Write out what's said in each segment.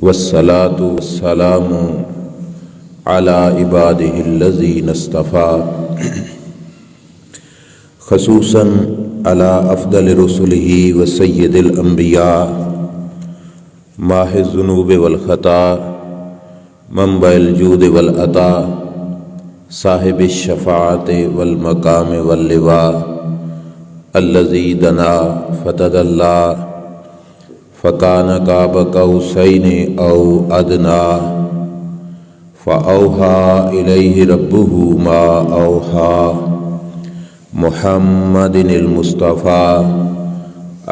والصلاة والسلام على عباده الذين اصطفى خصوصا على أفضل رسله وسيد الأنبياء ماحِ الذنوب والخطا منبع الجود والعطاء صاحب الشفاعة والمقام واللواء الذي دنا فتدلى فکان قاب قوسین او ادنا فاوحى الیہ ربہ ما اوحى محمد المصطفى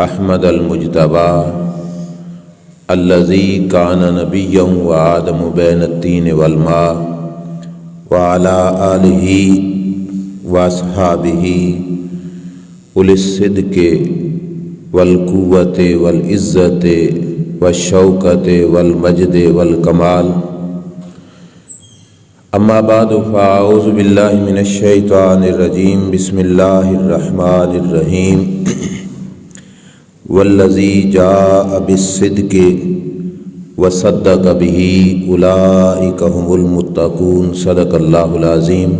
احمد المجتبى الذي كان نبيا وآدم بين الطين والماء وعلى آلہ واصحابہ اولي الصدق والقوت والعزت والشوکت والمجد والکمال اما بعد فاعوذ باللہ من الشیطان الرجیم بسم اللہ الرحمن الرحیم والذی جاء بالصدق وصدق به اولئک هم المتقون صدق اللہ العظیم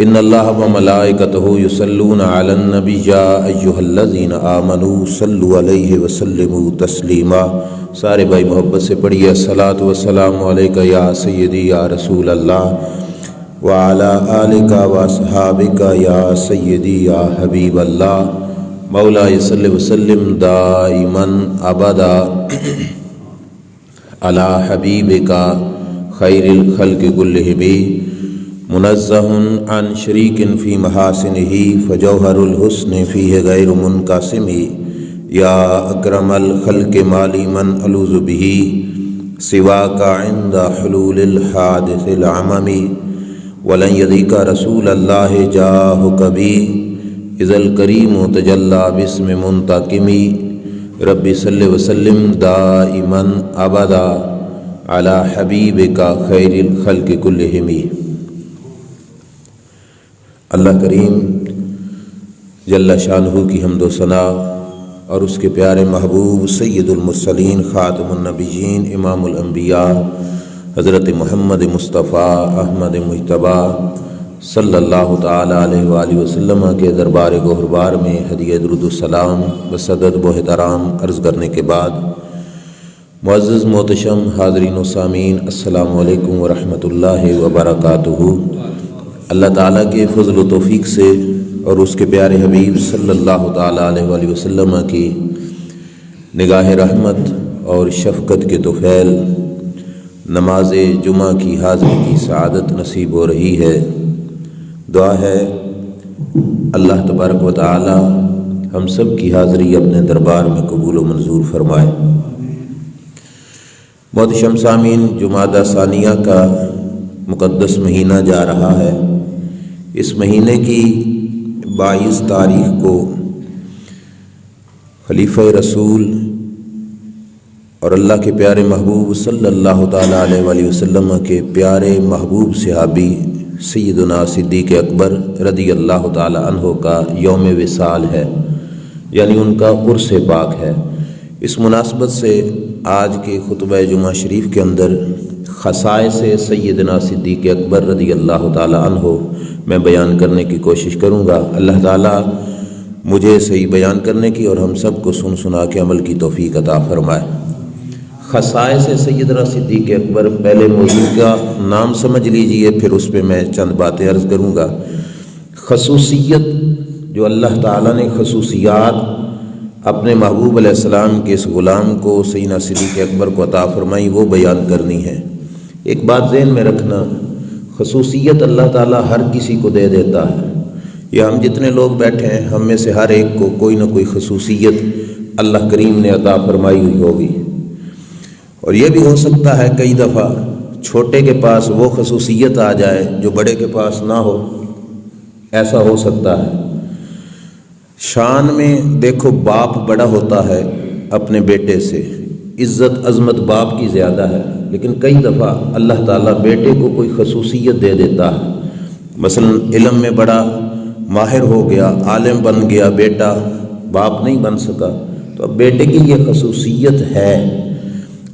ان اللہ و ملائکتہ یصلون علی النبی یا ایہا الذین آمنوا صلوا علیہ وسلموا تسلیما۔ سارے بھائی محبت سے پڑھیے الصلاۃ والسلام علیکہ یا سیدی یا رسول اللہ وعلی آلک واصحابک یا سیدی یا حبیب اللہ مولائی صلی وسلم دائما ابدا علی حبیبک خیر الخلق کلہم منزہ عن شریک فی محاسنہ فجوہر الحسن فیہ غیر منقسم یا اکرم الخلق مالی من الوذ بہ سواک عند حلول الحادث العمم ولن یدیک رسول اللہ جاہ کبھی اذ الکریم تجلی باسم منتقم رب صلی وسلم دائما ابدا علی حبیبک خیر الخلق کلہم۔ اللہ کریم جل شانہ کی حمد و ثنا اور اس کے پیارے محبوب سید المرسلین خاتم النبیین امام الانبیاء حضرت محمد مصطفیٰ احمد مجتبیٰ صلی اللہ تعالیٰ علیہ وآلہ وسلم کے دربار گوہربار میں ہدیہ درود السلام بصدد و احترام عرض کرنے کے بعد معزز محتشم حاضرین و سامعین السلام علیکم ورحمۃ اللہ وبرکاتہ۔ اللہ تعالیٰ کے فضل و توفیق سے اور اس کے پیارے حبیب صلی اللہ تعالیٰ علیہ وآلہ وسلم کی نگاہ رحمت اور شفقت کے طفیل نماز جمعہ کی حاضری کی سعادت نصیب ہو رہی ہے۔ دعا ہے اللہ تبارک و تعالیٰ ہم سب کی حاضری اپنے دربار میں قبول و منظور فرمائے۔ محتشم سامعین، جمادی ثانیہ کا مقدس مہینہ جا رہا ہے۔ اس مہینے کی 22 تاریخ کو خلیفہ رسول اور اللہ کے پیارے محبوب صلی اللہ تعالیٰ علیہ وآلہ وسلم کے پیارے محبوب صحابی سیدنا صدیق اکبر رضی اللہ تعالیٰ عنہ کا یوم وصال ہے، یعنی ان کا عرس پاک ہے۔ اس مناسبت سے آج کے خطبہ جمعہ شریف کے اندر خصائص سیدنا صدیق اکبر رضی اللہ تعالیٰ عنہ میں بیان کرنے کی کوشش کروں گا۔ اللہ تعالیٰ مجھے صحیح بیان کرنے کی اور ہم سب کو سن سنا کے عمل کی توفیق عطا فرمائے۔ خصائص سیدنا صدیق اکبر، پہلے موضوع کا نام سمجھ لیجئے، پھر اس پہ میں چند باتیں عرض کروں گا۔ خصوصیت جو اللہ تعالیٰ نے خصوصیات اپنے محبوب علیہ السلام کے اس غلام کو سیدنا صدیق اکبر کو عطا فرمائی، وہ بیان کرنی ہے۔ ایک بات ذہن میں رکھنا، خصوصیت اللہ تعالیٰ ہر کسی کو دے دیتا ہے۔ یا ہم جتنے لوگ بیٹھے ہیں، ہم میں سے ہر ایک کو کوئی نہ کوئی خصوصیت اللہ کریم نے عطا فرمائی ہوئی ہوگی، اور یہ بھی ہو سکتا ہے کئی دفعہ چھوٹے کے پاس وہ خصوصیت آ جائے جو بڑے کے پاس نہ ہو، ایسا ہو سکتا ہے۔ شان میں دیکھو، باپ بڑا ہوتا ہے اپنے بیٹے سے، عزت عظمت باپ کی زیادہ ہے، لیکن کئی دفعہ اللہ تعالیٰ بیٹے کو کوئی خصوصیت دے دیتا ہے۔ مثلا علم میں بڑا ماہر ہو گیا، عالم بن گیا بیٹا، باپ نہیں بن سکا، تو اب بیٹے کی یہ خصوصیت ہے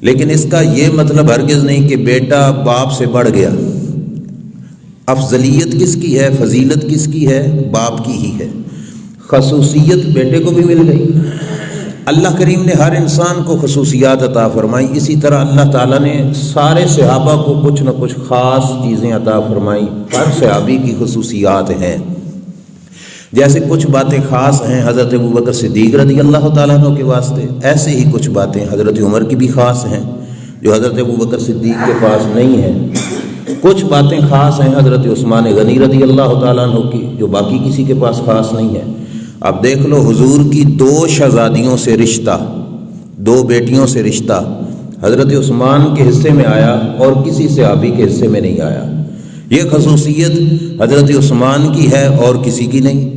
لیکن اس کا یہ مطلب ہرگز نہیں کہ بیٹا باپ سے بڑھ گیا۔ افضلیت کس کی ہے، فضیلت کس کی ہے؟ باپ کی ہی ہے۔ خصوصیت بیٹے کو بھی مل گئی۔ اللہ کریم نے ہر انسان کو خصوصیات عطا فرمائی، اسی طرح اللہ تعالیٰ نے سارے صحابہ کو کچھ نہ کچھ خاص چیزیں عطا فرمائی۔ ہر صحابی کی خصوصیات ہیں۔ جیسے کچھ باتیں خاص ہیں حضرت ابوبکر صدیق رضی اللہ تعالیٰ عنہ کے واسطے، ایسے ہی کچھ باتیں حضرت عمر کی بھی خاص ہیں جو حضرت ابوبکر صدیق کے پاس نہیں ہیں۔ کچھ باتیں خاص ہیں حضرت عثمان غنی رضی اللہ تعالیٰ عنہ کی جو باقی کسی کے پاس خاص نہیں ہے۔ اب دیکھ لو، حضور کی 2 شہزادیوں سے رشتہ، 2 بیٹیوں سے رشتہ حضرت عثمان کے حصے میں آیا اور کسی صحابی کے حصے میں نہیں آیا۔ یہ خصوصیت حضرت عثمان کی ہے اور کسی کی نہیں۔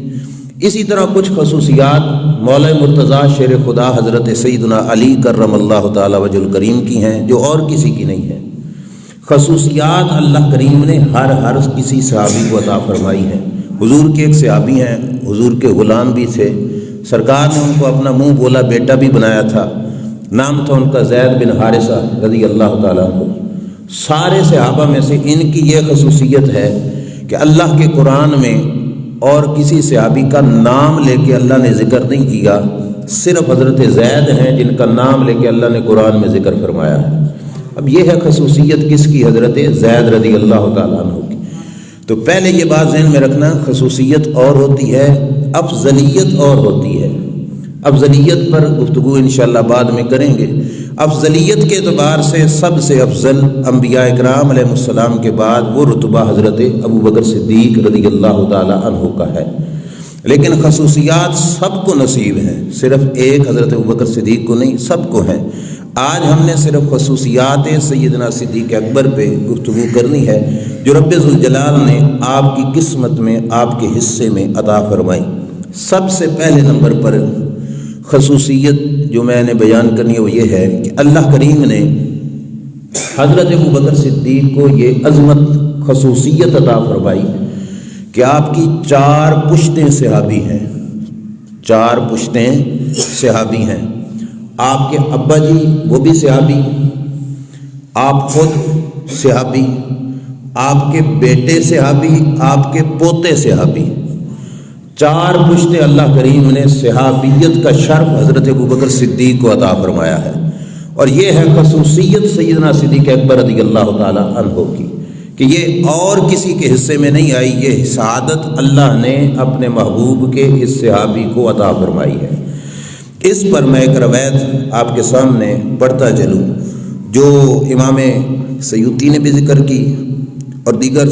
اسی طرح کچھ خصوصیات مولا مرتضیٰ شیر خدا حضرت سیدنا علی کرم اللہ تعالی وجہ الکریم کی ہیں جو اور کسی کی نہیں ہے۔ خصوصیات اللہ کریم نے ہر کسی صحابی کو عطا فرمائی ہیں۔ حضور کے ایک صحابی ہیں، حضور کے غلام بھی تھے، سرکار نے ان کو اپنا منہ بولا بیٹا بھی بنایا تھا، نام تھا ان کا زید بن حارثہ رضی اللہ تعالیٰ عنہ۔ سارے صحابہ میں سے ان کی یہ خصوصیت ہے کہ اللہ کے قرآن میں اور کسی صحابی کا نام لے کے اللہ نے ذکر نہیں کیا، صرف حضرت زید ہیں جن کا نام لے کے اللہ نے قرآن میں ذکر فرمایا ہے۔ اب یہ ہے خصوصیت کس کی؟ حضرت زید رضی اللہ تعالیٰ عنہ کی۔ تو پہلے یہ بات ذہن میں رکھنا، خصوصیت اور ہوتی ہے، افضلیت اور ہوتی ہے۔ افضلیت پر گفتگو انشاءاللہ بعد میں کریں گے۔ افضلیت کے اعتبار سے سب سے افضل انبیاء اکرام علیہ السلام کے بعد وہ رتبہ حضرت ابوبکر صدیق رضی اللہ تعالی عنہ کا ہے، لیکن خصوصیات سب کو نصیب ہیں، صرف ایک حضرت ابوبکر صدیق کو نہیں، سب کو ہیں۔ آج ہم نے صرف خصوصیات سیدنا صدیق اکبر پہ گفتگو کرنی ہے جو رب ذوالجلال نے آپ کی قسمت میں، آپ کے حصے میں عطا فرمائی۔ سب سے پہلے نمبر پر خصوصیت جو میں نے بیان کرنی ہے وہ یہ ہے کہ اللہ کریم نے حضرت ابوبکر صدیق کو یہ عظمت خصوصیت عطا فرمائی کہ آپ کی 4 پشتیں صحابی ہیں، 4 پشتیں صحابی ہیں۔ آپ کے ابا جی وہ بھی صحابی، آپ خود صحابی، آپ کے بیٹے صحابی، آپ کے پوتے صحابی، 4 پشتے اللہ کریم نے صحابیت کا شرف حضرت ابوبکر صدیق کو عطا فرمایا ہے۔ اور یہ ہے خصوصیت سیدنا صدیق اکبر رضی اللہ تعالی عنہ کی کہ یہ اور کسی کے حصے میں نہیں آئی، یہ سعادت اللہ نے اپنے محبوب کے اس صحابی کو عطا فرمائی ہے۔ اس پر میں ایک روایت آپ کے سامنے پڑھتا چلوں جو امام سیوطی نے بھی ذکر کی اور دیگر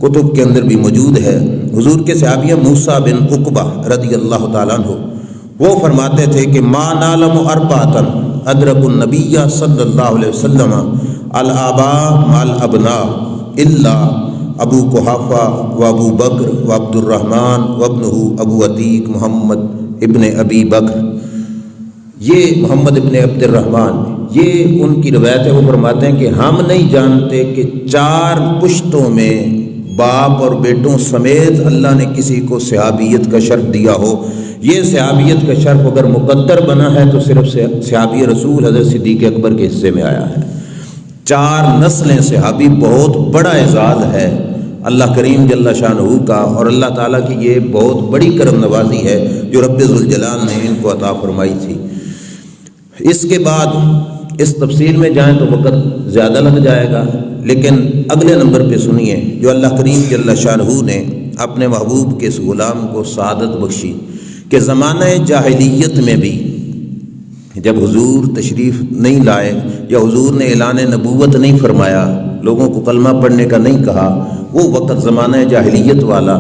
کتب کے اندر بھی موجود ہے۔ حضور کے صحابی موسیٰ بن عقبہ رضی اللہ تعالیٰ عنہ وہ فرماتے تھے کہ ما نعلم اربعۃ ادرک النبی صلی اللہ علیہ وسلم الآباء مع الابناء الا ابو قحافہ و ابو بکر و عبد الرحمن و ابنہ ابو عتیق محمد ابن ابی بکر، یہ محمد ابن عبد الرحمن، یہ ان کی روایت ہے۔ وہ فرماتے ہیں کہ ہم نہیں جانتے کہ 4 پشتوں میں باپ اور بیٹوں سمیت اللہ نے کسی کو صحابیت کا شرف دیا ہو۔ یہ صحابیت کا شرف اگر مقدر بنا ہے تو صرف صحابی رسول حضرت صدیق اکبر کے حصے میں آیا ہے۔ 4 نسلیں صحابی بہت بڑا اعزاز ہے اللہ کریم جل شانہ کا، اور اللہ تعالیٰ کی یہ بہت بڑی کرم نوازی ہے جو رب ذوالجلال نے ان کو عطا فرمائی تھی۔ اس کے بعد اس تفصیل میں جائیں تو وقت زیادہ لگ جائے گا، لیکن اگلے نمبر پہ سنیے جو اللہ کریم جل شانہ نے اپنے محبوب کے اس غلام کو سعادت بخشی کہ زمانہ جاہلیت میں بھی جب حضور تشریف نہیں لائے یا حضور نے اعلان نبوت نہیں فرمایا، لوگوں کو کلمہ پڑھنے کا نہیں کہا، وہ وقت زمانہ جاہلیت والا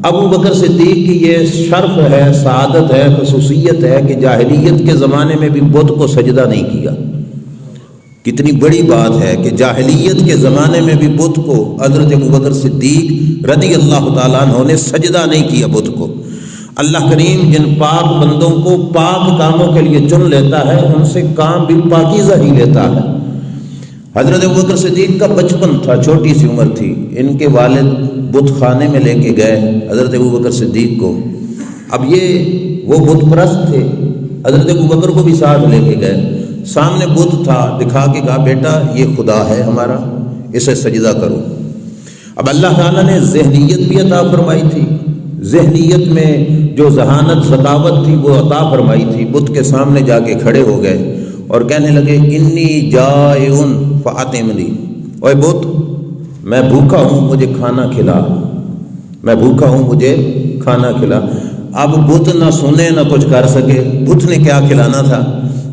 ابو بکر صدیق کی یہ شرف ہے، سعادت ہے، خصوصیت ہے کہ جاہلیت کے زمانے میں بھی بت کو سجدہ نہیں کیا۔ کتنی بڑی بات ہے کہ جاہلیت کے زمانے میں بھی بت کو حضرت ابو بکر صدیق رضی اللہ تعالیٰ عنہ نے سجدہ نہیں کیا بت کو۔ اللہ کریم جن پاک بندوں کو پاک کاموں کے لیے چن لیتا ہے ان سے کام بھی پاکیزہ ہی لیتا ہے۔ حضرت ابوبکر صدیق کا بچپن تھا، چھوٹی سی عمر تھی، ان کے والد بت خانے میں لے کے گئے حضرت ابوبکر صدیق کو۔ اب یہ وہ بت پرست تھے، حضرت ابوبکر کو بھی ساتھ لے کے گئے سامنے بت تھا، دکھا کے کہا بیٹا یہ خدا ہے ہمارا، اسے سجدہ کرو۔ اب اللہ تعالیٰ نے ذہنیت بھی عطا فرمائی تھی، ذہنیت میں جو ذہانت ذکاوت تھی وہ عطا فرمائی تھی۔ بت کے سامنے جا کے کھڑے ہو گئے اور کہنے لگے انی جائع فاطمنی، اوے بت میں بھوکا ہوں مجھے کھانا کھلا، میں بھوکا ہوں مجھے کھانا کھلا۔ اب بت نہ سنے نہ کچھ کر سکے، بت نے کیا کھلانا تھا،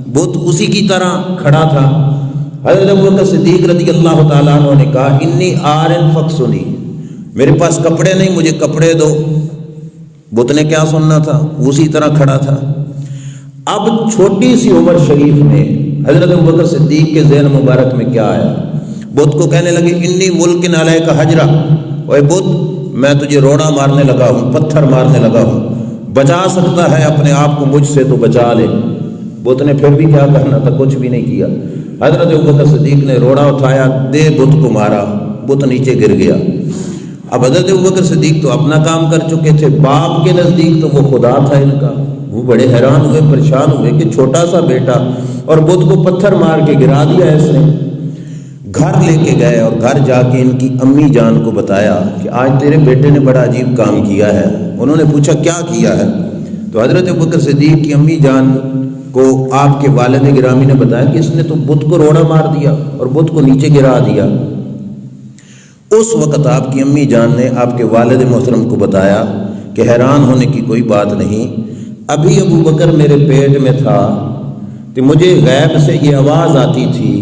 بت اسی کی طرح کھڑا تھا۔ حضرت ابوبکر صدیق رضی اللہ تعالیٰ عنہ نے کہا انی عارٍ فاکسونی، میرے پاس کپڑے نہیں مجھے کپڑے دو۔ بت نے کیا سننا تھا، اسی طرح کھڑا تھا۔ اب چھوٹی سی عمر شریف میں حضرت ابوبکر صدیق کے ذہن مبارک میں کیا آیا، بت کو کہنے لگے انی ملکن علیک حجرہ، اوے بت میں تجھے روڑا مارنے لگا ہوں، پتھر مارنے لگا ہوں، بچا سکتا ہے اپنے آپ کو مجھ سے تو بچا لے۔ بت نے پھر بھی کیا کرنا تھا، کچھ بھی نہیں کیا۔ حضرت ابوبکر صدیق نے روڑا اٹھایا، دے بت کو مارا، بت نیچے گر گیا۔ اب حضرت ابوبکر صدیق تو اپنا کام کر چکے تھے، باپ کے نزدیک تو وہ خدا تھا ان کا۔ وہ بڑے حیران ہوئے، پریشان ہوئے کہ چھوٹا سا بیٹا اور بت کو پتھر مار کے گرا دیا اس نے۔ گھر لے کے گئے اور گھر جا کے ان کی امی جان کو بتایا کہ آج تیرے بیٹے نے بڑا عجیب کام کیا ہے۔ انہوں نے پوچھا کیا کیا ہے، تو حضرت ابوبکر صدیق کی امی جان کو آپ کے والد گرامی نے بتایا کہ اس نے تو بت کو روڑا مار دیا اور بت کو نیچے گرا دیا۔ اس وقت آپ کی امی جان نے آپ کے والد محترم کو بتایا کہ حیران ہونے کی کوئی بات نہیں، ابھی ابوبکر میرے پیٹ میں تھا تو مجھے غیب سے یہ آواز آتی تھی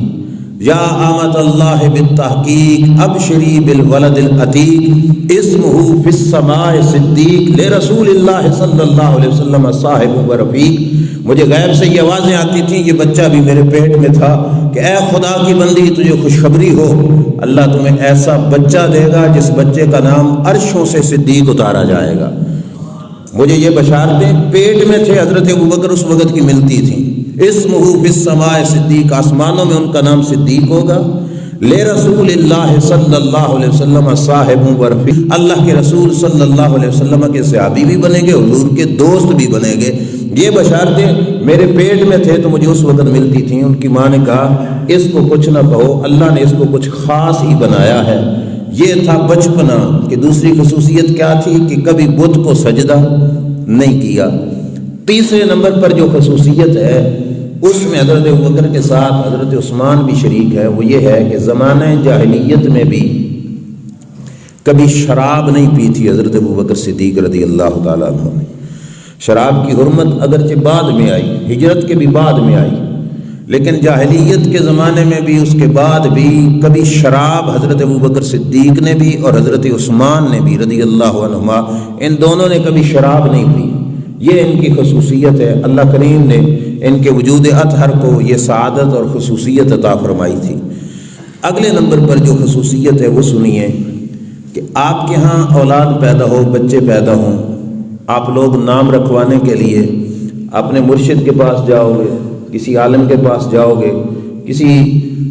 یا آمد اللہ بالتحقیق ابشری بالولد العتیق اسمہ فی السماء صدیق لرسول اللہ صلی اللہ علیہ وسلم صاحب و رفیق۔ مجھے غیب سے یہ آوازیں آتی تھیں، یہ بچہ بھی میرے پیٹ میں تھا کہ اے خدا کی بندی تجھے خوشخبری ہو، اللہ تمہیں ایسا بچہ دے گا جس بچے کا نام عرشوں سے صدیق اتارا جائے گا۔ مجھے یہ بشارتیں پیٹ میں تھے حضرت ابوبکر اس وقت کی ملتی تھیں۔ اسمہ فی السماء صدیق، آسمانوں میں ان کا نام صدیق ہوگا۔ لے رسول اللہ صلی اللہ علیہ وسلم صاحب و رفیق، اللہ کے رسول صلی اللہ علیہ وسلم کے صحابی بھی بنیں گے، حضور کے دوست بھی بنیں گے۔ یہ بشارتیں میرے پیٹ میں تھے تو مجھے اس وقت ملتی تھیں۔ ان کی ماں نے کہا اس کو کچھ نہ کہو، اللہ نے اس کو کچھ خاص ہی بنایا ہے۔ یہ تھا بچپنا کہ دوسری خصوصیت کیا تھی کہ کبھی بت کو سجدہ نہیں کیا۔ تیسرے نمبر پر جو خصوصیت ہے اس میں حضرت ابوبکر کے ساتھ حضرت عثمان بھی شریک ہے، وہ یہ ہے کہ زمانہ جاہلیت میں بھی کبھی شراب نہیں پی تھی حضرت ابوبکر صدیق رضی اللہ تعالیٰ عنہ نے۔ شراب کی حرمت اگرچہ بعد میں آئی، ہجرت کے بھی بعد میں آئی، لیکن جاہلیت کے زمانے میں بھی اس کے بعد بھی کبھی شراب حضرت ابوبکر صدیق نے بھی اور حضرت عثمان نے بھی رضی اللہ عنہما، ان دونوں نے کبھی شراب نہیں پی۔ یہ ان کی خصوصیت ہے، اللہ کریم نے ان کے وجود اطہر کو یہ سعادت اور خصوصیت عطا فرمائی تھی۔ اگلے نمبر پر جو خصوصیت ہے وہ سنیے کہ آپ کے ہاں اولاد پیدا ہو، بچے پیدا ہوں، آپ لوگ نام رکھوانے کے لیے اپنے مرشد کے پاس جاؤ گے، کسی عالم کے پاس جاؤ گے، کسی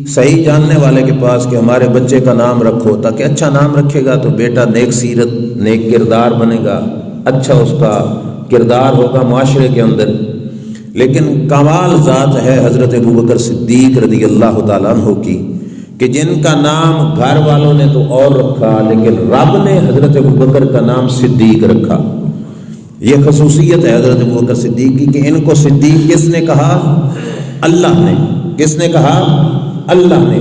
صحیح جاننے والے کے پاس کہ ہمارے بچے کا نام رکھو، تاکہ اچھا نام رکھے گا تو بیٹا نیک سیرت نیک کردار بنے گا، اچھا اس کا کردار ہوگا معاشرے کے اندر۔ لیکن کمال ذات ہے حضرت ابوبکر صدیق رضی اللہ تعالیٰ عنہ کی کہ جن کا نام گھر والوں نے تو اور رکھا لیکن رب نے حضرت ابوبکر کا نام صدیق رکھا۔ یہ خصوصیت ہے حضرت ابوبکر صدیق کی کہ ان کو صدیق کس نے کہا؟ اللہ نے۔ کس نے کہا؟ اللہ نے۔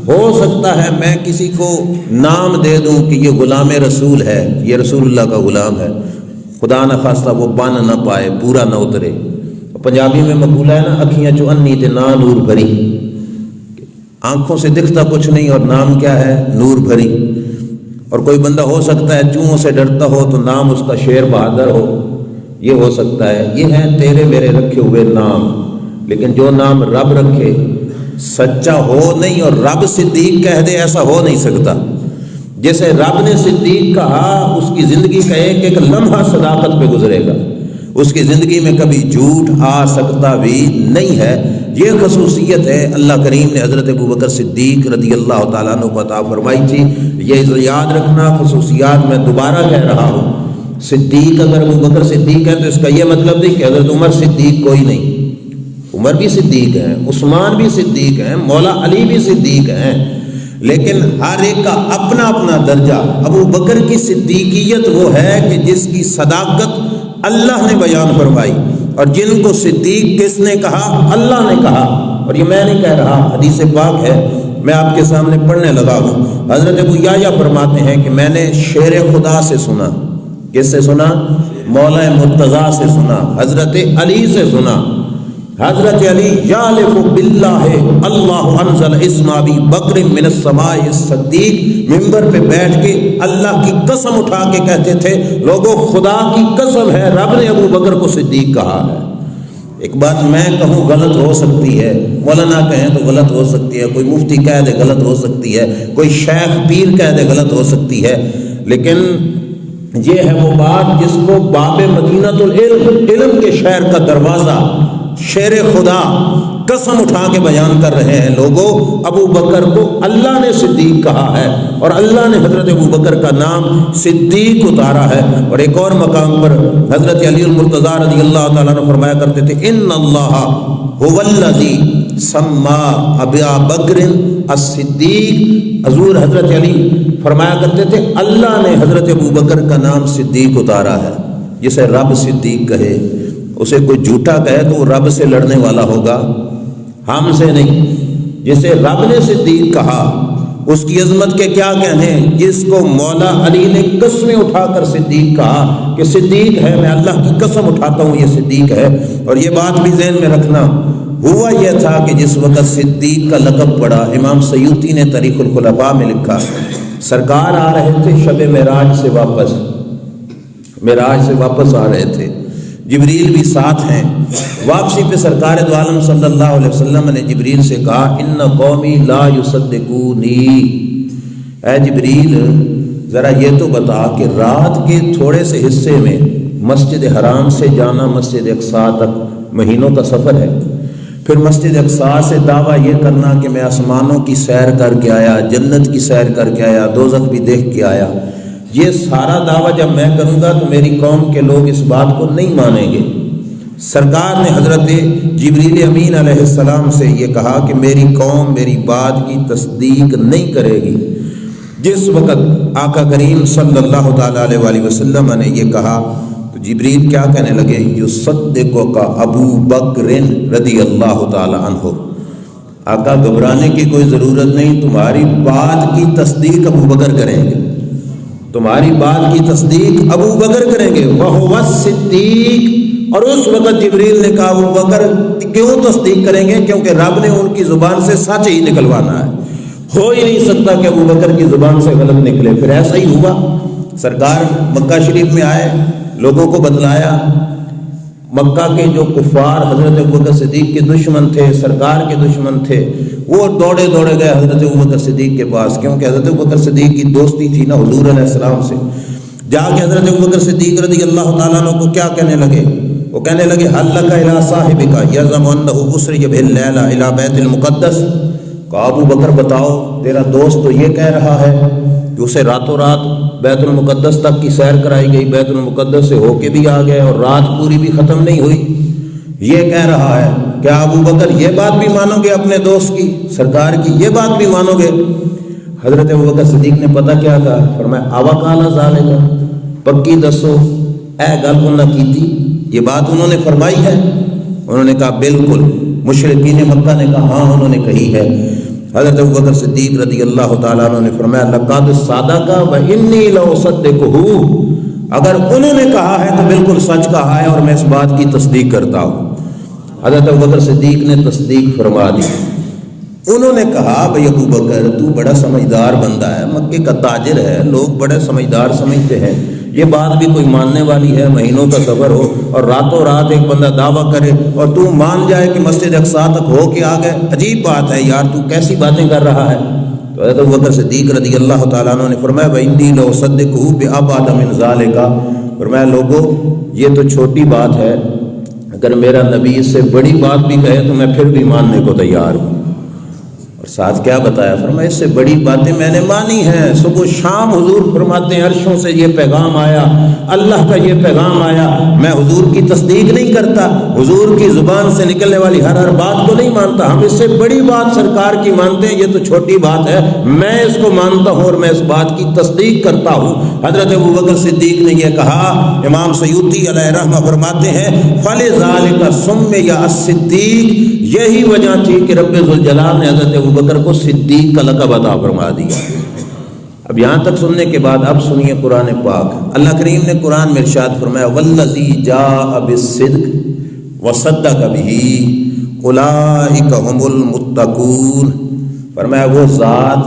ہو سکتا ہے میں کسی کو نام دے دوں کہ یہ غلام رسول ہے، یہ رسول اللہ کا غلام ہے، خدا نہ خواستہ وہ بن نہ پائے، پورا نہ اترے۔ پنجابی میں مقولہ ہے نا، اکھیاں چو انی تے نا نور بھری، آنکھوں سے دکھتا کچھ نہیں اور نام کیا ہے؟ نور بھری۔ اور کوئی بندہ ہو سکتا ہے چوہوں سے ڈرتا ہو تو نام اس کا شیر بہادر ہو، یہ ہو سکتا ہے۔ یہ ہیں تیرے میرے رکھے ہوئے نام، لیکن جو نام رب رکھے سچا ہو نہیں اور رب صدیق کہہ دے، ایسا ہو نہیں سکتا۔ جیسے رب نے صدیق کہا، اس کی زندگی کا ایک ایک لمحہ صداقت پہ گزرے گا، اس کی زندگی میں کبھی جھوٹ آ سکتا بھی نہیں ہے۔ یہ خصوصیت ہے اللہ کریم نے حضرت ابوبکر صدیق رضی اللہ تعالیٰ عنہ کو عطا فرمائی تھی۔ یہ یاد رکھنا خصوصیات میں دوبارہ کہہ رہا ہوں، صدیق اگر ابوبکر صدیق ہے تو اس کا یہ مطلب نہیں کہ حضرت عمر صدیق کوئی نہیں۔ عمر بھی صدیق ہیں، عثمان بھی صدیق ہیں، مولا علی بھی صدیق ہیں، لیکن ہر ایک کا اپنا اپنا درجہ۔ ابو بکر کی صدیقیت وہ ہے کہ جس کی صداقت اللہ نے بیان فرمائی، اور جن کو صدیق کس نے کہا؟ اللہ نے کہا، اور یہ میں نہیں کہہ رہا، حدیث پاک ہے، میں آپ کے سامنے پڑھنے لگا ہوں۔ حضرت ابو یحییٰ فرماتے ہیں کہ میں نے شیر خدا سے سنا۔ کس سے سنا؟ مولا مرتضیٰ سے سنا، حضرت علی سے سنا۔ حضرت علی یالف باللہ اللہ انزل اسم ابی بکر من السماء الصدیق، ممبر پہ بیٹھ کے اللہ کی قسم اٹھا کے کہتے تھے، لوگوں خدا کی قسم ہے رب نے ابو بکر کو صدیق کہا ہے۔ ایک بات میں کہوں غلط ہو سکتی ہے، مولانا کہیں تو غلط ہو سکتی ہے، کوئی مفتی کہہ دے غلط ہو سکتی ہے، کوئی شیخ پیر کہہ دے غلط ہو سکتی ہے، لیکن یہ ہے وہ بات جس کو باب مدینۃ العلم، علم کے شہر کا دروازہ، شیر خدا قسم اٹھا کے بیان کر رہے ہیں۔ لوگوں ابو بکر کو اللہ نے صدیق کہا ہے، اور اللہ نے حضرت ابو بکر کا نام صدیق اتارا ہے۔ اور ایک اور مقام پر حضرت علی المرتضیٰ رضی اللہ تعالیٰ عنہ فرمایا کرتے تھے، ان اللہ هو الذی سما ابا بکر الصدیق۔ حضور حضرت علی فرمایا کرتے تھے اللہ نے حضرت ابو بکر کا نام صدیق اتارا ہے۔ جسے رب صدیق کہے، اسے کوئی جھوٹا کہے تو وہ رب سے لڑنے والا ہوگا، ہم سے نہیں۔ جسے رب نے صدیق کہا اس کی عظمت کے کیا کہنے، جس کو مولا علی نے قسمیں اٹھا کر صدیق کہا کہ صدیق ہے، میں اللہ کی قسم اٹھاتا ہوں یہ صدیق ہے۔ اور یہ بات بھی ذہن میں رکھنا، ہوا یہ تھا کہ جس وقت صدیق کا لقب پڑا، امام سیوطی نے تاریخ الخلفاء میں لکھا، سرکار آ رہے تھے شب معراج سے واپس آ رہے تھے، جبریل بھی ساتھ ہیں۔ واپسی پہ سرکار دو عالم صلی اللہ علیہ وسلم نے جبریل سے کہا، ان قومی لا یصدقونی، اے جبریل ذرا یہ تو بتا کہ رات کے تھوڑے سے حصے میں مسجد حرام سے جانا مسجد اقصیٰ تک مہینوں کا سفر ہے، پھر مسجد اقصیٰ سے دعویٰ یہ کرنا کہ میں آسمانوں کی سیر کر کے آیا، جنت کی سیر کر کے آیا، دوزخ بھی دیکھ کے آیا، یہ سارا دعویٰ جب میں کروں گا تو میری قوم کے لوگ اس بات کو نہیں مانیں گے۔ سرکار نے حضرت جبریل امین علیہ السلام سے یہ کہا کہ میری قوم میری بات کی تصدیق نہیں کرے گی۔ جس وقت آقا کریم صلی اللہ تعالیٰ علیہ وآلہ وسلم نے یہ کہا تو جبریل کیا کہنے لگے، یصدقک ابو بکر رضی اللہ تعالیٰ عنہ، آقا گھبرانے کی کوئی ضرورت نہیں، تمہاری بات کی تصدیق ابو بکر کریں گے، تمہاری بات کی تصدیق ابو بکر کریں گے۔ وَهُوَ الصدیق، اور اس وقت جبریل نے کہا ابو بکر کیوں تصدیق کریں گے، کیونکہ رب نے ان کی زبان سے سچ ہی نکلوانا ہے، ہو ہی نہیں سکتا کہ ابو بکر کی زبان سے غلط نکلے۔ پھر ایسا ہی ہوا، سرکار مکہ شریف میں آئے، لوگوں کو بتلایا، مکہ کے جو کفار حضرت ابوبکر صدیق کے دشمن تھے، سرکار کے دشمن تھے، وہ دوڑے گئے حضرت ابوبکر صدیق کے پاس، کیونکہ حضرت ابوبکر صدیق کی دوستی تھی نا حضور علیہ السلام سے۔ جا کے حضرت ابوبکر صدیق رضی اللہ تعالیٰ عنہ کو کیا کہنے لگے، وہ کہنے لگے حل لک الی صاحبک یزعم انہ اسری باللیل الی بیت المقدس، کہا ابو بکر بتاؤ تیرا دوست تو یہ کہہ رہا ہے کہ اسے راتوں رات بیت المقدس تک کی سیر کرائی گئی، بیت المقدس سے ہو کے بھی آ گئے اور رات پوری بھی ختم نہیں ہوئی، یہ کہہ رہا ہے، کیا ابو بکر یہ بات بھی مانو گے اپنے دوست کی، سرکار کی یہ بات بھی مانو گے؟ حضرت ابوبکر صدیق نے پتہ کیا کہا، فرمایا آوا کالا ذالک، پکی دسو اے گل انہاں کیتی، یہ بات انہوں نے فرمائی ہے؟ انہوں نے کہا بالکل۔ مشرکین مکہ نے کہا ہاں انہوں نے کہی ہے۔ حضرت ابوبکر صدیق رضی اللہ تعالیٰ عنہ نے فرمایا لقد صدق وانی لاصدقہ، اگر انہوں نے کہا ہے تو بالکل سچ کہا ہے اور میں اس بات کی تصدیق کرتا ہوں۔ حضرت ابوبکر صدیق نے تصدیق فرما دی۔ انہوں نے کہا بھئی ابو بکر تو بڑا سمجھدار بندہ ہے، مکے کا تاجر ہے، لوگ بڑے سمجھدار سمجھتے ہیں، یہ بات بھی کوئی ماننے والی ہے، مہینوں کا سفر ہو اور راتوں رات ایک بندہ دعویٰ کرے اور تو مان جائے کہ مسجد اقصیٰ تک ہو کے آ گئے، عجیب بات ہے یار، تو کیسی باتیں کر رہا ہے؟ تو حضرت ابوبکر صدیق رضی اللہ تعالیٰ عنہ نے فرمایا وَإِنِّي لَأُصَدِّقُهُ بِأَبْعَدَ مِنْ ذَلِكَ، فرمایا لوگوں یہ تو چھوٹی بات ہے، اگر میرا نبی اس سے بڑی بات بھی کہے تو میں پھر بھی ماننے کو تیار ہوں۔ اور ساتھ کیا بتایا؟ فرمایا اس سے بڑی باتیں میں نے مانی ہیں۔ صبح شام حضور فرماتے ہیں عرشوں سے یہ پیغام آیا، اللہ کا یہ پیغام آیا، میں حضور کی تصدیق نہیں کرتا، حضور کی زبان سے نکلنے والی ہر بات کو نہیں مانتا، ہم اس سے بڑی بات سرکار کی مانتے ہیں، یہ تو چھوٹی بات ہے، میں اس کو مانتا ہوں اور میں اس بات کی تصدیق کرتا ہوں۔ حضرت ابوبکر صدیق نے یہ کہا، امام سیوطی علیہ رحمہ فرماتے ہیں فَلِذَلِكَ سُمِّيَ الصِّدِّيقُ، یہی وجہ تھی کہ رب ذوالجلال نے حضرت ابوبکر کو صدیق کا لقب عطا فرما دیا۔ اب یہاں تک سننے کے بعد اب سنیے قرآن پاک۔ اللہ کریم نے قرآن میں ارشاد فرمایا وَالَّذِي جَاءَ بِالصِّدْقِ وَصَدَّقَ بِهِ أُولَٰئِكَ هُمُ الْمُتَّقُونَ۔ فرمایا وہ ذات،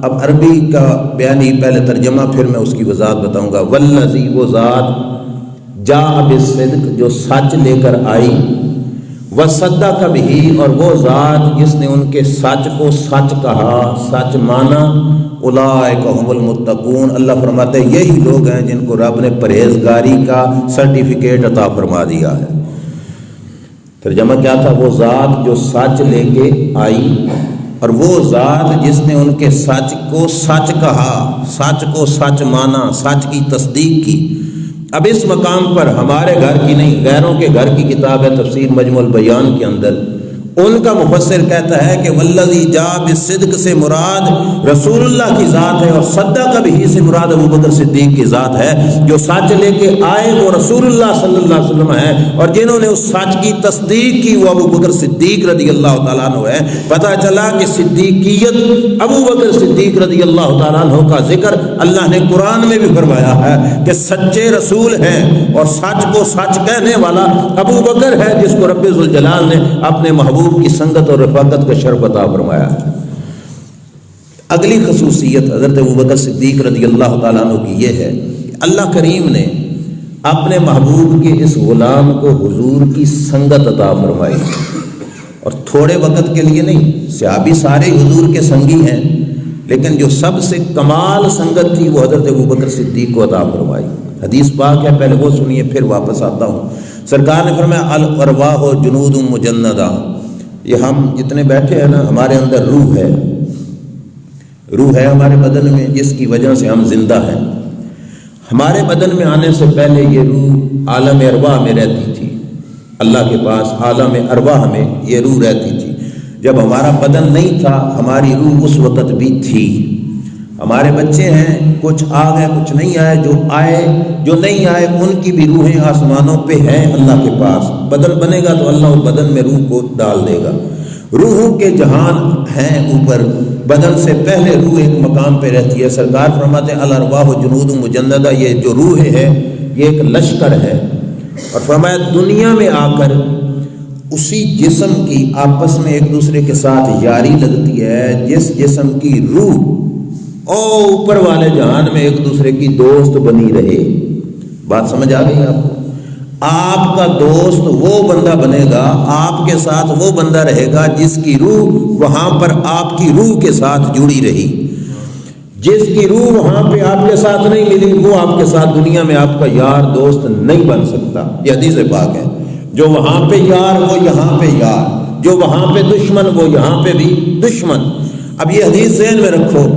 اب عربی کا بیانی پہلے ترجمہ پھر میں اس کی وضاحت بتاؤں گا۔ وَالَّذِي وہ ذات، جَاءَ بِالصِّدْقِ جو سچ لے کر آئی، وصدق بھی اور وہ ذات جس نے ان کے سچ کو سچ کہا، سچ مانا، اولئک هم المتقون، اللہ فرماتے ہیں یہی لوگ ہیں جن کو رب نے پرہیزگاری کا سرٹیفکیٹ عطا فرما دیا ہے۔ ترجمہ کیا تھا؟ وہ ذات جو سچ لے کے آئی اور وہ ذات جس نے ان کے سچ کو سچ کہا، سچ کو سچ مانا، سچ کی تصدیق کی۔ اب اس مقام پر ہمارے گھر کی نہیں، غیروں کے گھر کی کتاب ہے تفسیر مجموع البیان کے اندر ان کا مفسر کہتا ہے کہ والذی جاء بالصدق سے مراد رسول اللہ کی ذات ہے، اور صدق بھی سے مراد ابوبکر صدیق کی ذات ہے۔ جو سچ لے کے آئے وہ رسول اللہ صلی اللہ علیہ وسلم ہے، اور جنہوں نے اس سچ کی تصدیق کی وہ ابوبکر صدیق رضی اللہ تعالیٰ عنہ ہے۔ پتہ چلا کہ صدیقیت، ابوبکر صدیق رضی اللہ تعالیٰ عنہ کا ذکر اللہ نے قرآن میں بھی فرمایا ہے کہ سچے رسول ہیں اور سچ کو سچ کہنے والا ابوبکر ہے، جس کو رب ذوالجلال نے اپنے محبوب کی سنگت اور رفاقت کا شرف عطا فرمایا ہے۔ اگلی خصوصیت حضرت ابوبکر صدیق رضی اللہ تعالیٰ عنہ کی یہ ہے کہ اللہ کریم نے اپنے محبوب کے اس غلام کو حضور کی سنگت عطا فرمائی، اور تھوڑے وقت کے لیے نہیں، صحابی سارے حضور کے سنگی ہیں، لیکن جو سب سے کمال سنگت تھی وہ حضرت ابوبکر صدیق کو عطا فرمائی۔ حدیث پاک ہے، پہلے وہ سنیے پھر واپس آتا ہوں۔ سرکار نے فرمایا الارواح جنود مجندہ، یہ ہم جتنے بیٹھے ہیں نا، ہمارے اندر روح ہے، روح ہے ہمارے بدن میں، جس کی وجہ سے ہم زندہ ہیں۔ ہمارے بدن میں آنے سے پہلے یہ روح عالم ارواح میں رہتی تھی، اللہ کے پاس عالم ارواح میں یہ روح رہتی تھی۔ جب ہمارا بدن نہیں تھا ہماری روح اس وقت بھی تھی۔ ہمارے بچے ہیں، کچھ آ گئے کچھ نہیں آئے، جو آئے جو نہیں آئے ان کی بھی روحیں آسمانوں پہ ہیں اللہ کے پاس۔ بدن بنے گا تو اللہ اس بدن میں روح کو ڈال دے گا۔ روحوں کے جہان ہیں اوپر، بدن سے پہلے روح ایک مقام پہ رہتی ہے۔ سرکار فرماتے ہیں الارواح جنود مجندہ، یہ جو روح ہے یہ ایک لشکر ہے، اور فرمایا دنیا میں آ کر اسی جسم کی آپس میں ایک دوسرے کے ساتھ یاری لگتی ہے، جس جسم کی روح اوپر والے جہان میں ایک دوسرے کی دوست بنی رہے۔ بات سمجھ آ گئی آپ کو؟ آپ کا دوست وہ بندہ بنے گا، آپ کے ساتھ وہ بندہ رہے گا جس کی روح وہاں پر آپ کی روح کے ساتھ جڑی رہی۔ جس کی روح وہاں پہ آپ کے ساتھ نہیں ملی وہ آپ کے ساتھ دنیا میں آپ کا یار دوست نہیں بن سکتا۔ یہ حدیث پاک ہے، جو وہاں پہ یار وہ یہاں پہ یار، جو وہاں پہ دشمن وہ یہاں پہ بھی دشمن۔ اب یہ حدیث ذہن میں رکھو،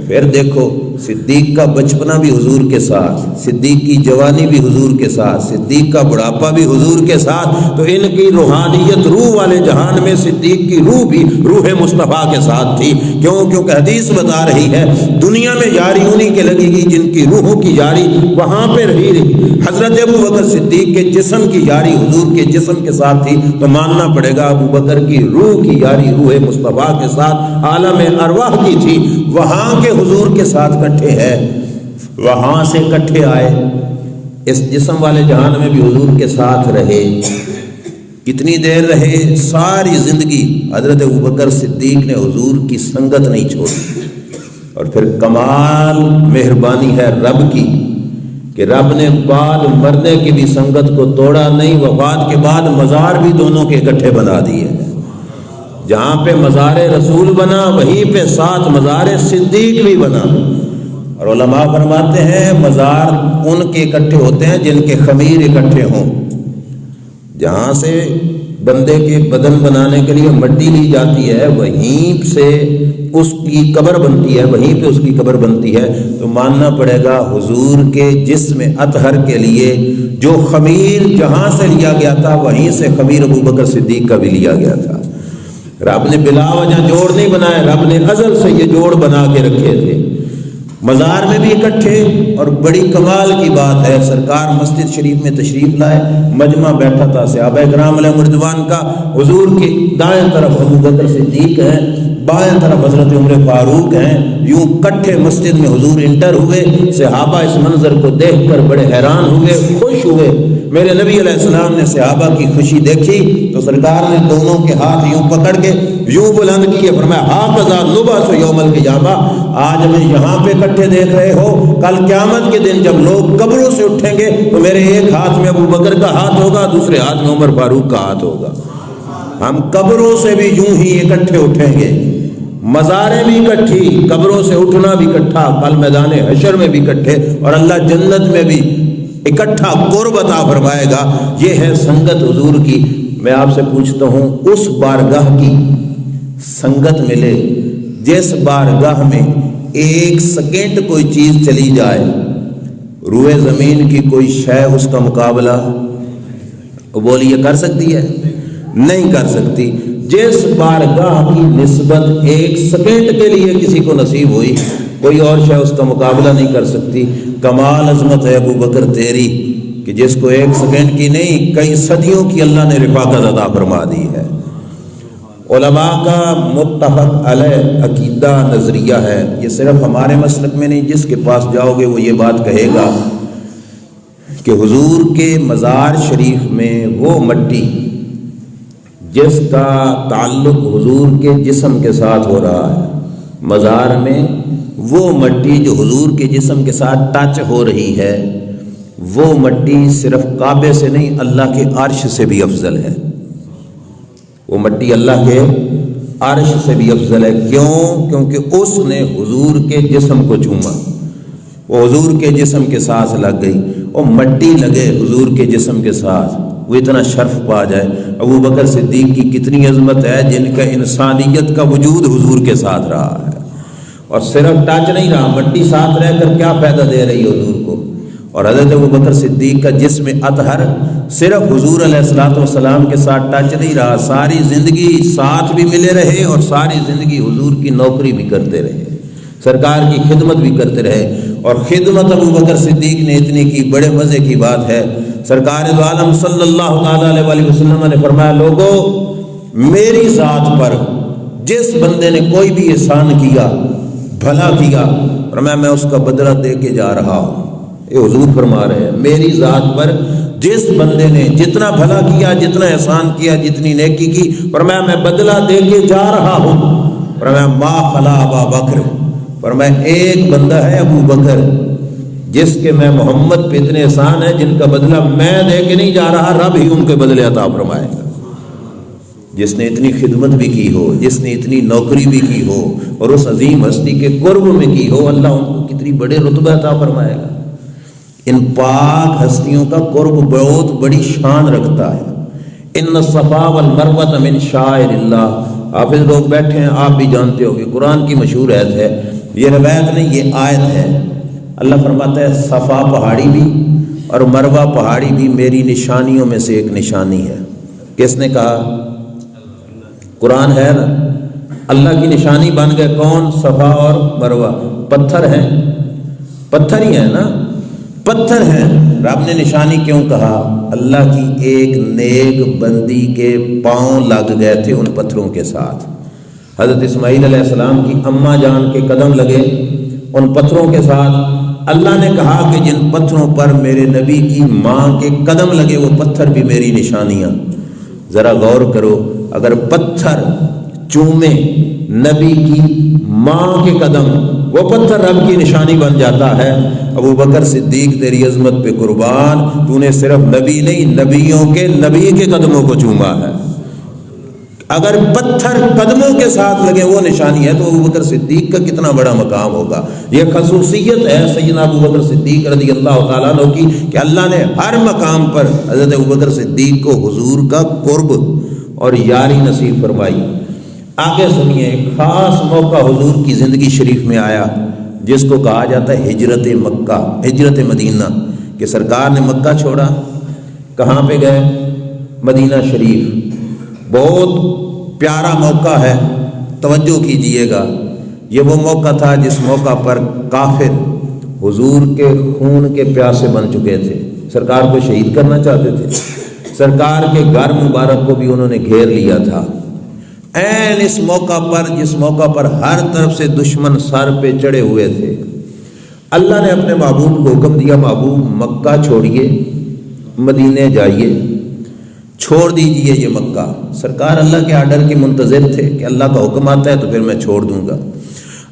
پھر دیکھو صدیق کا بچپنا بھی حضور کے ساتھ، صدیق کی جوانی بھی حضور کے ساتھ، صدیق کا بڑھاپا بھی حضور کے ساتھ، تو ان کی روحانیت روح والے جہان میں صدیق کی روح بھی روح مصطفیٰ کے ساتھ تھی۔ کیونکہ حدیث بتا رہی ہے دنیا میں یاری انہی کے لگے گی جن کی روحوں کی یاری وہاں پہ رہی۔ حضرت ابوبکر صدیق کے جسم کی یاری حضور کے جسم کے ساتھ تھی، تو ماننا پڑے گا ابوبکر کی روح کی یاری روح مصطفیٰ کے ساتھ عالم ارواح کی تھی۔ وہاں کے حضور کے ساتھ کٹھے ہیں، وہاں سے کٹھے آئے، اس جسم والے جہان میں بھی حضور کے ساتھ رہے۔ کتنی دیر رہے؟ ساری زندگی حضرت ابوبکر صدیق نے حضور کی سنگت نہیں چھوڑی۔ اور پھر کمال مہربانی ہے رب کی کہ رب نے بعد مرنے کی بھی سنگت کو توڑا نہیں، وفات کے بعد مزار بھی دونوں کے اکٹھے بنا دیے۔ جہاں پہ مزار رسول بنا وہیں پہ ساتھ مزار صدیق بھی بنا۔ اور علماء فرماتے ہیں مزار ان کے اکٹھے ہوتے ہیں جن کے خمیر اکٹھے ہوں۔ جہاں سے بندے کے بدن بنانے کے لیے مٹی لی جاتی ہے، وہیں سے اس کی قبر بنتی ہے، وہیں پہ اس کی قبر بنتی ہے، تو ماننا پڑے گا حضور کے جسم اطہر کے لیے جو خمیر جہاں سے لیا گیا تھا وہیں سے خمیر ابو بکر صدیق کا بھی لیا گیا تھا۔ رب نے بلا وجہ جوڑ نہیں بنائے، رب نے ازل سے یہ جوڑ بنا کے رکھے تھے۔ مزار میں بھی اکٹھے، اور بڑی کمال کی بات ہے، سرکار مسجد شریف میں تشریف لائے، مجمع بیٹھا تھا صحابہ کرام علیہ رضوان کا، حضور کی دائیں طرف ابو بکر صدیق ہیں، بائیں طرف حضرت عمر فاروق ہیں، یوں کٹھے مسجد میں حضور انٹر ہوئے۔ صحابہ اس منظر کو دیکھ کر بڑے حیران ہوئے، خوش ہوئے۔ میرے نبی علیہ السلام نے صحابہ کی خوشی دیکھی تو سرکار نے دونوں کے ہاتھ یوں پکڑ کے یوں بلند کیے، فرمایا ہاکذا نبعث یوم القیامہ، آج ہمیں یہاں پہ اکٹھے دیکھ رہے ہو، کل قیامت کے دن جب لوگ قبروں سے اٹھیں گے تو میرے ایک ہاتھ میں ابو بکر کا ہاتھ ہوگا، دوسرے ہاتھ میں عمر فاروق کا ہاتھ ہوگا۔ ہم قبروں سے بھی یوں ہی اکٹھے اٹھیں گے، مزاریں بھی اکٹھی، قبروں سے اٹھنا بھی اکٹھا، کل میدان حشر میں بھی اکٹھے، اور اللہ جنت میں بھی اکٹھا قرب عطا فرمائے گا۔ یہ ہے سنگت حضور کی۔ میں آپ سے پوچھتا ہوں، اس بارگاہ کی سنگت ملے جس بارگاہ میں ایک سیکنڈ کوئی چیز چلی جائے، روئے زمین کی کوئی شے اس کا مقابلہ بولیے کر سکتی ہے؟ نہیں کر سکتی۔ جس بارگاہ کی نسبت ایک سیکنڈ کے لیے کسی کو نصیب ہوئی، کوئی اور شے اس کا مقابلہ نہیں کر سکتی۔ کمال عظمت ہے ابو بکر تیری کہ جس کو ایک سیکنڈ کی نہیں، کئی صدیوں کی اللہ نے رفاقت عطا فرما دی ہے۔ علماء کا متفق علیہ عقیدہ نظریہ ہے، یہ صرف ہمارے مسلک میں نہیں، جس کے پاس جاؤ گے وہ یہ بات کہے گا کہ حضور کے مزار شریف میں وہ مٹی جس کا تعلق حضور کے جسم کے ساتھ ہو رہا ہے، مزار میں وہ مٹی جو حضور کے جسم کے ساتھ ٹچ ہو رہی ہے، وہ مٹی صرف کعبے سے نہیں، اللہ کے عرش سے بھی افضل ہے۔ وہ مٹی اللہ کے عرش سے بھی افضل ہے۔ کیوں؟ کیونکہ اس نے حضور کے جسم کو چوما، وہ حضور کے جسم کے ساتھ لگ گئی، وہ مٹی لگے حضور کے جسم کے ساتھ، وہ اتنا شرف پا جائے۔ ابو بکر صدیق کی کتنی عظمت ہے جن کا انسانیت کا وجود حضور کے ساتھ رہا ہے، اور صرف ٹچ نہیں رہا، مٹی ساتھ رہ کر کیا فائدہ دے رہی حضور کو۔ اور حضرت ابو بکر صدیق کا جسم اطہر صرف حضور علیہ الصلوۃ والسلام کے ساتھ ٹچ نہیں رہا، ساری زندگی ساتھ بھی ملے رہے اور ساری زندگی حضور کی نوکری بھی کرتے رہے، سرکار کی خدمت بھی کرتے رہے۔ اور خدمت ابو بکر صدیق نے اتنی کی، بڑے مزے کی بات ہے، سرکار دو عالم صلی اللہ علیہ وآلہ وسلم نے فرمایا، لوگو میری ذات پر جس بندے نے کوئی بھی احسان کیا، بھلا کیا، فرمایا میں اس کا بدلہ دے کے جا رہا ہوں۔ یہ حضور فرما رہے ہیں، میری ذات پر جس بندے نے جتنا بھلا کیا، جتنا احسان کیا، جتنی نیکی کی، فرمایا میں بدلہ دے کے جا رہا ہوں۔ فرمایا ما خلا ابا بکر، فرمایا ایک بندہ ہے ابو بکر جس کے میں محمد پہ اتنے احسان ہیں جن کا بدلہ میں دے کے نہیں جا رہا، رب ہی ان کے بدلے عطا فرمائے گا۔ جس نے اتنی خدمت بھی کی ہو، جس نے اتنی نوکری بھی کی ہو اور اس عظیم ہستی کے قرب میں کی ہو، اللہ ان کو کتنی بڑے رتبہ عطا فرمائے گا۔ ان پاک ہستیوں کا قرب بہت بڑی شان رکھتا ہے۔ ان الصفا والمروہ من شعائر اللہ، حافظ لوگ بیٹھے ہیں، آپ بھی جانتے ہو کہ قرآن کی مشہور آیت ہے، یہ روایت نہیں یہ آیت ہے۔ اللہ فرماتا ہے صفا پہاڑی بھی اور مروہ پہاڑی بھی میری نشانیوں میں سے ایک نشانی ہے۔ کس نے کہا؟ قرآن ہے نا، اللہ کی نشانی بن گئے کون؟ صفا اور مروہ۔ پتھر ہیں، پتھر ہی ہیں نا، پتھر ہیں۔ رب نے نشانی کیوں کہا؟ اللہ کی ایک نیک بندی کے پاؤں لگ گئے تھے ان پتھروں کے ساتھ۔ حضرت اسماعیل علیہ السلام کی اماں جان کے قدم لگے ان پتھروں کے ساتھ۔ اللہ نے کہا کہ جن پتھروں پر میرے نبی کی ماں کے قدم لگے وہ پتھر بھی میری نشانیاں۔ ذرا غور کرو، اگر پتھر چومے نبی کی ماں کے قدم، وہ پتھر رب کی نشانی بن جاتا ہے۔ ابو بکر صدیق تیری عظمت پہ قربان، تو نے صرف نبی نہیں، نبیوں کے نبی کے قدموں کو چوما ہے۔ اگر پتھر قدموں کے ساتھ لگے وہ نشانی ہے تو ابو بکر صدیق کا کتنا بڑا مقام ہوگا۔ یہ خصوصیت ہے سیدنا ابو بکر صدیق رضی اللہ تعالیٰ عنہ کی کہ اللہ نے ہر مقام پر حضرت ابو بکر صدیق کو حضور کا قرب اور یاری نصیب فرمائی۔ آگے سنیے، ایک خاص موقع حضور کی زندگی شریف میں آیا جس کو کہا جاتا ہے ہجرت مکہ، ہجرت مدینہ، کہ سرکار نے مکہ چھوڑا، کہاں پہ گئے؟ مدینہ شریف۔ بہت پیارا موقع ہے، توجہ کیجئے گا۔ یہ وہ موقع تھا جس موقع پر کافر حضور کے خون کے پیاسے بن چکے تھے، سرکار کو شہید کرنا چاہتے تھے، سرکار کے گھر مبارک کو بھی انہوں نے گھیر لیا تھا۔ عین اس موقع پر، جس موقع پر ہر طرف سے دشمن سر پہ چڑھے ہوئے تھے، اللہ نے اپنے محبوب کو حکم دیا، محبوب مکہ چھوڑیے، مدینے جائیے، چھوڑ دیجئے یہ مکہ۔ سرکار اللہ کے آرڈر کے منتظر تھے کہ اللہ کا حکم آتا ہے تو پھر میں چھوڑ دوں گا۔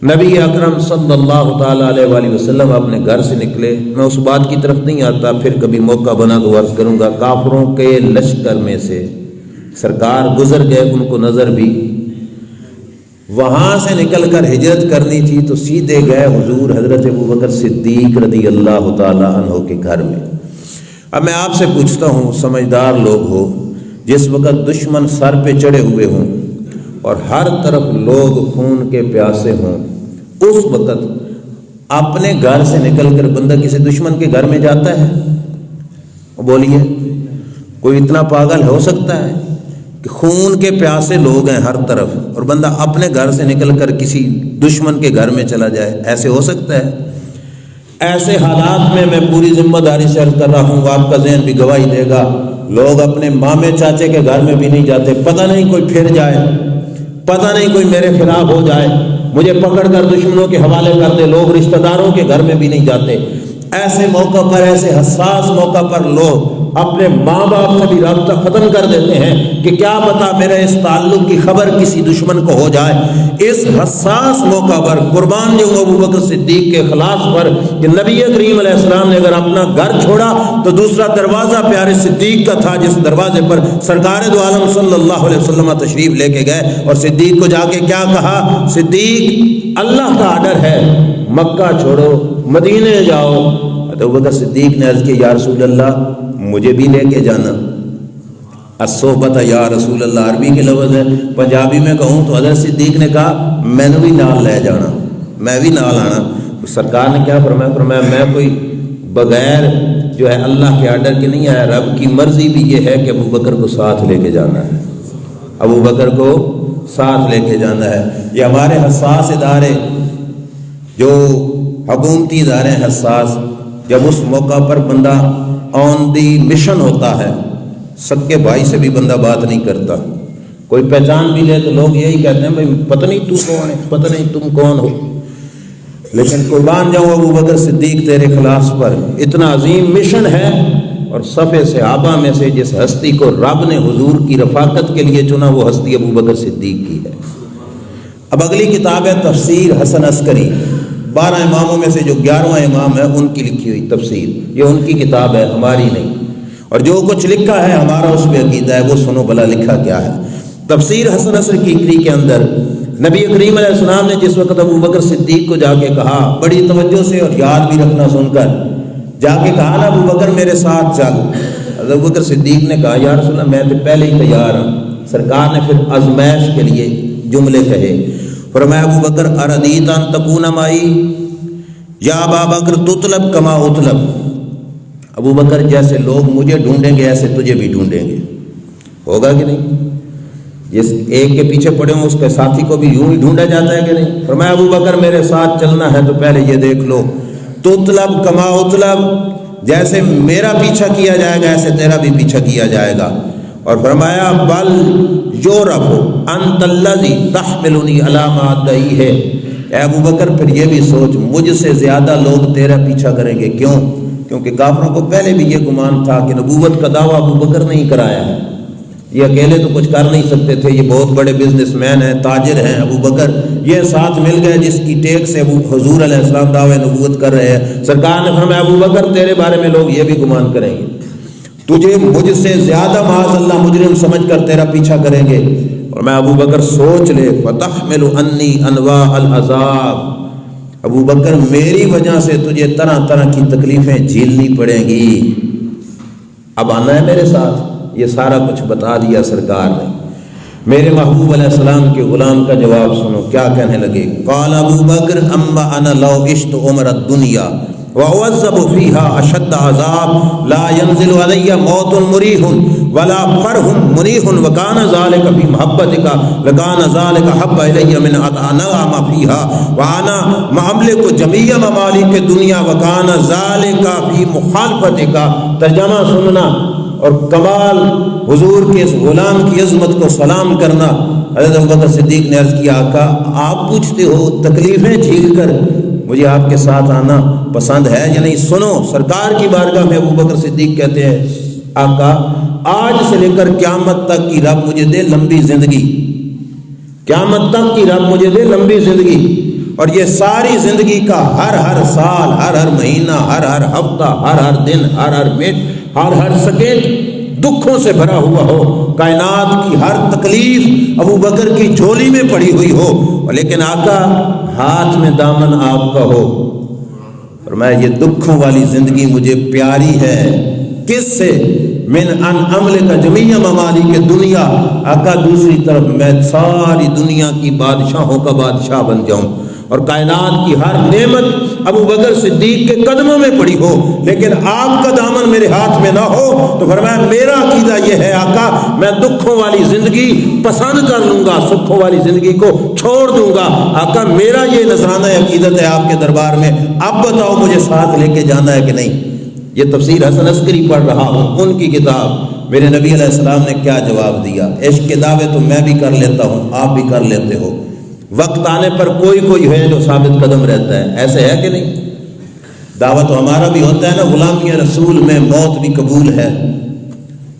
نبی اکرم صلی اللہ تعالیٰ علیہ وآلہ وسلم اپنے گھر سے نکلے۔ میں اس بات کی طرف نہیں آتا، پھر کبھی موقع بنا تو عرض کروں گا۔ کافروں کے لشکر میں سے سرکار گزر گئے، ان کو نظر بھی وہاں سے نکل کر ہجرت کرنی تھی تو سیدھے گئے حضور حضرت ابوبکر صدیق رضی اللہ تعالیٰ عنہ کے گھر میں۔ اب میں آپ سے پوچھتا ہوں، سمجھدار لوگ ہو، جس وقت دشمن سر پہ چڑھے ہوئے ہوں اور ہر طرف لوگ خون کے پیاسے ہوں، اس وقت اپنے گھر سے نکل کر بندہ کسی دشمن کے گھر میں جاتا ہے؟ بولیے، کوئی اتنا پاگل ہو سکتا ہے کہ خون کے پیاسے لوگ ہیں ہر طرف اور بندہ اپنے گھر سے نکل کر کسی دشمن کے گھر میں چلا جائے؟ ایسے ہو سکتا ہے؟ ایسے حالات میں پوری ذمہ داری سے عرض کر رہا ہوں، آپ کا ذہن بھی گواہی دے گا، لوگ اپنے مامے چاچے کے گھر میں بھی نہیں جاتے، پتہ نہیں کوئی پھر جائے، پتہ نہیں کوئی میرے خلاف ہو جائے، مجھے پکڑ کر دشمنوں کے حوالے کر دے۔ لوگ رشتہ داروں کے گھر میں بھی نہیں جاتے۔ ایسے موقع پر، ایسے حساس موقع پر لوگ اپنے ماں باپ سے بھی رابطہ ختم کر دیتے ہیں کہ کیا پتا میرے اس تعلق کی خبر کسی دشمن کو ہو جائے۔ اس حساس موقع پر قربان جاؤں ابوبکر صدیق کے خلاف پر کہ نبی کریم علیہ السلام نے اگر اپنا گھر چھوڑا تو دوسرا دروازہ پیارے صدیق کا تھا، جس دروازے پر سرکار دو عالم صلی اللہ علیہ وسلم تشریف لے کے گئے اور صدیق کو جا کے کیا کہا؟ صدیق، اللہ کا آرڈر ہے، مکہ چھوڑو، مدینے جاؤ۔ ابوبکر صدیق نے عرض کیا، یا رسول اللہ مجھے بھی لے کے جانا۔ الصحبت یا رسول اللہ عربی کے لفظ ہے، پنجابی میں کہوں تو حضرت صدیق نے کہا میں نے بھی نال لے جانا، میں بھی نال آنا۔ سرکار نے کیا فرمایا میں کوئی بغیر جو ہے اللہ کے آرڈر کے نہیں آیا، رب کی مرضی بھی یہ ہے کہ ابوبکر کو ساتھ لے کے جانا ہے، ابوبکر کو ساتھ لے کے جانا ہے۔ یہ ہمارے حساس ادارے، جو حکومتی ادارے حساس، جب اس موقع پر بندہ آن دی مشن ہوتا ہے، سکے بھائی سے بھی بندہ بات نہیں کرتا، کوئی پہچان بھی لے تو لوگ یہی کہتے ہیں بھائی پتہ نہیں تو کون ہے، پتہ نہیں تم کون ہو۔ لیکن قربان جاؤں ابوبکر صدیق تیرے خلاف پر اتنا عظیم مشن ہے، اور صفِ صحابہ میں سے جس ہستی کو رب نے حضور کی رفاقت کے لیے چنا وہ ہستی ابوبکر صدیق کی ہے۔ اب اگلی کتاب ہے تفسیر حسن عسکری، 12 اماموں میں سے جو 11واں امام ہے ان کی لکھی ہوئی تفسیر، یہ ان کی کتاب ہے، ہماری نہیں، اور جو کچھ لکھا ہے ہمارا اس پہ عقیدہ ہے، وہ سنو بلا لکھا کیا ہے۔ تفسیر حسن عسکری کے اندر نبی کریم علیہ السلام نے جس وقت ابوبکر صدیق کو جا کے کہا، بڑی توجہ سے اور یاد بھی رکھنا سن کر، جا کے کہا نا ابوبکر میرے ساتھ چل، ابوبکر صدیق نے کہا یا رسول اللہ میں تو پہلے ہی تیار ہوں۔ سرکار نے پھر آزمائش کے لیے جملے کہے، فرمایا ابوبکر اردیت ان تکون معی یا ابا بکر تطلب کما اطلب، ابوبکر جیسے لوگ مجھے ڈھونڈیں گے ایسے تجھے بھی ڈھونڈیں گے، ہوگا کہ نہیں؟ جس ایک کے پیچھے پڑے ہوں اس کے ساتھی کو بھی یوں ہی ڈھونڈا جاتا ہے کہ نہیں؟ فرمایا ابوبکر میرے ساتھ چلنا ہے تو پہلے یہ دیکھ لو، تطلب کما اطلب، جیسے میرا پیچھا کیا جائے گا ایسے تیرا بھی پیچھا کیا جائے گا۔ اور فرمایا بل یورب انت الذی تحملنی علی ما ادعی ہے، اے ابوبکر پھر یہ بھی سوچ مجھ سے زیادہ لوگ تیرا پیچھا کریں گے، کیوں؟ کیونکہ کافروں کو پہلے بھی یہ گمان تھا کہ نبوت کا دعویٰ ابوبکر نہیں کرایا ہے، یہ اکیلے تو کچھ کر نہیں سکتے تھے، یہ بہت بڑے بزنس مین ہیں، تاجر ہیں ابوبکر، یہ ساتھ مل گئے جس کی ٹیک سے حضور علیہ السلام دعوی نبوت کر رہے ہیں۔ سرکار نے فرمایا ابوبکر تیرے بارے میں لوگ یہ بھی گمان کریں گے، تجھے مجھ سے زیادہ معاذ اللہ مجرم سمجھ کر تیرا پیچھا کریں گے۔ اور میں ابوبکر سوچ لے وتحمل انی انواع العذاب، ابوبکر میری وجہ سے تجھے طرح طرح کی تکلیفیں جھیلنی پڑیں گی، اب آنا ہے میرے ساتھ۔ یہ سارا کچھ بتا دیا سرکار نے۔ میرے محبوب علیہ السلام کے غلام کا جواب سنو، کیا کہنے لگے؟ قال ابو بکر اما انا لو عشت عمر الدنیا وعذب فيها اشد عذاب لا ينزل علي موت مريح ولا فرح مريح وكان ذلك في محبتك لكان ذلك حب الي من انعم فيها وانا املك جميع ممالك الدنيا وكان ذلك في مخالفتك۔ ترجمہ سننا اور کمال حضور کے اس غلام کی عظمت کو سلام کرنا۔ حضرت ابوبکر صدیق نے عرض کیا، آقا آپ پوچھتے ہو تکلیفیں جھیل کر مجھے آپ کے ساتھ آنا پسند ہے یا نہیں؟ سنو، سرکار کی بارگاہ میں ابوبکر صدیق کہتے ہیں، آقا آج سے لے کر قیامت تک کی رب مجھے دے لمبی زندگی، قیامت تک کی رب مجھے دے لمبی زندگی، اور یہ ساری زندگی کا ہر سال، ہر مہینہ، ہر ہفتہ، ہر دن، ہر منٹ، ہر سیکنڈ دکھوں سے بھرا ہوا ہو، کائنات کی ہر تکلیف ابوبکر کی جھولی میں پڑی ہوئی ہو، لیکن آقا ہاتھ میں دامن آپ کا ہو۔ فرمایا یہ دکھوں والی زندگی مجھے پیاری ہے، کس سے؟ من ان عمل کا جمیع ممالک دنیا، آقا دوسری طرف میں ساری دنیا کی بادشاہوں کا بادشاہ بن جاؤں اور کائنات کی ہر نعمت ابوبکر صدیق کے قدموں میں پڑی ہو، لیکن آپ کا دامن میرے ہاتھ میں نہ ہو۔ تو فرمایا میرا عقیدہ یہ ہے آقا، میں دکھوں والی زندگی پسند کر لوں گا، سکھوں والی زندگی کو چھوڑ دوں گا۔ آقا میرا یہ نذرانہ عقیدت ہے آپ کے دربار میں، اب بتاؤ مجھے ساتھ لے کے جانا ہے کہ نہیں؟ یہ تفسیر حسن عسکری پڑھ رہا ہوں، ان کی کتاب۔ میرے نبی علیہ السلام نے کیا جواب دیا؟ عشق کے دعوے تو میں بھی کر لیتا ہوں، آپ بھی کر لیتے ہو، وقت آنے پر کوئی ہے جو ثابت قدم رہتا ہے، ایسے ہے کہ نہیں؟ دعوت تو ہمارا بھی ہوتا ہے نا، غلامی رسول میں موت بھی قبول ہے،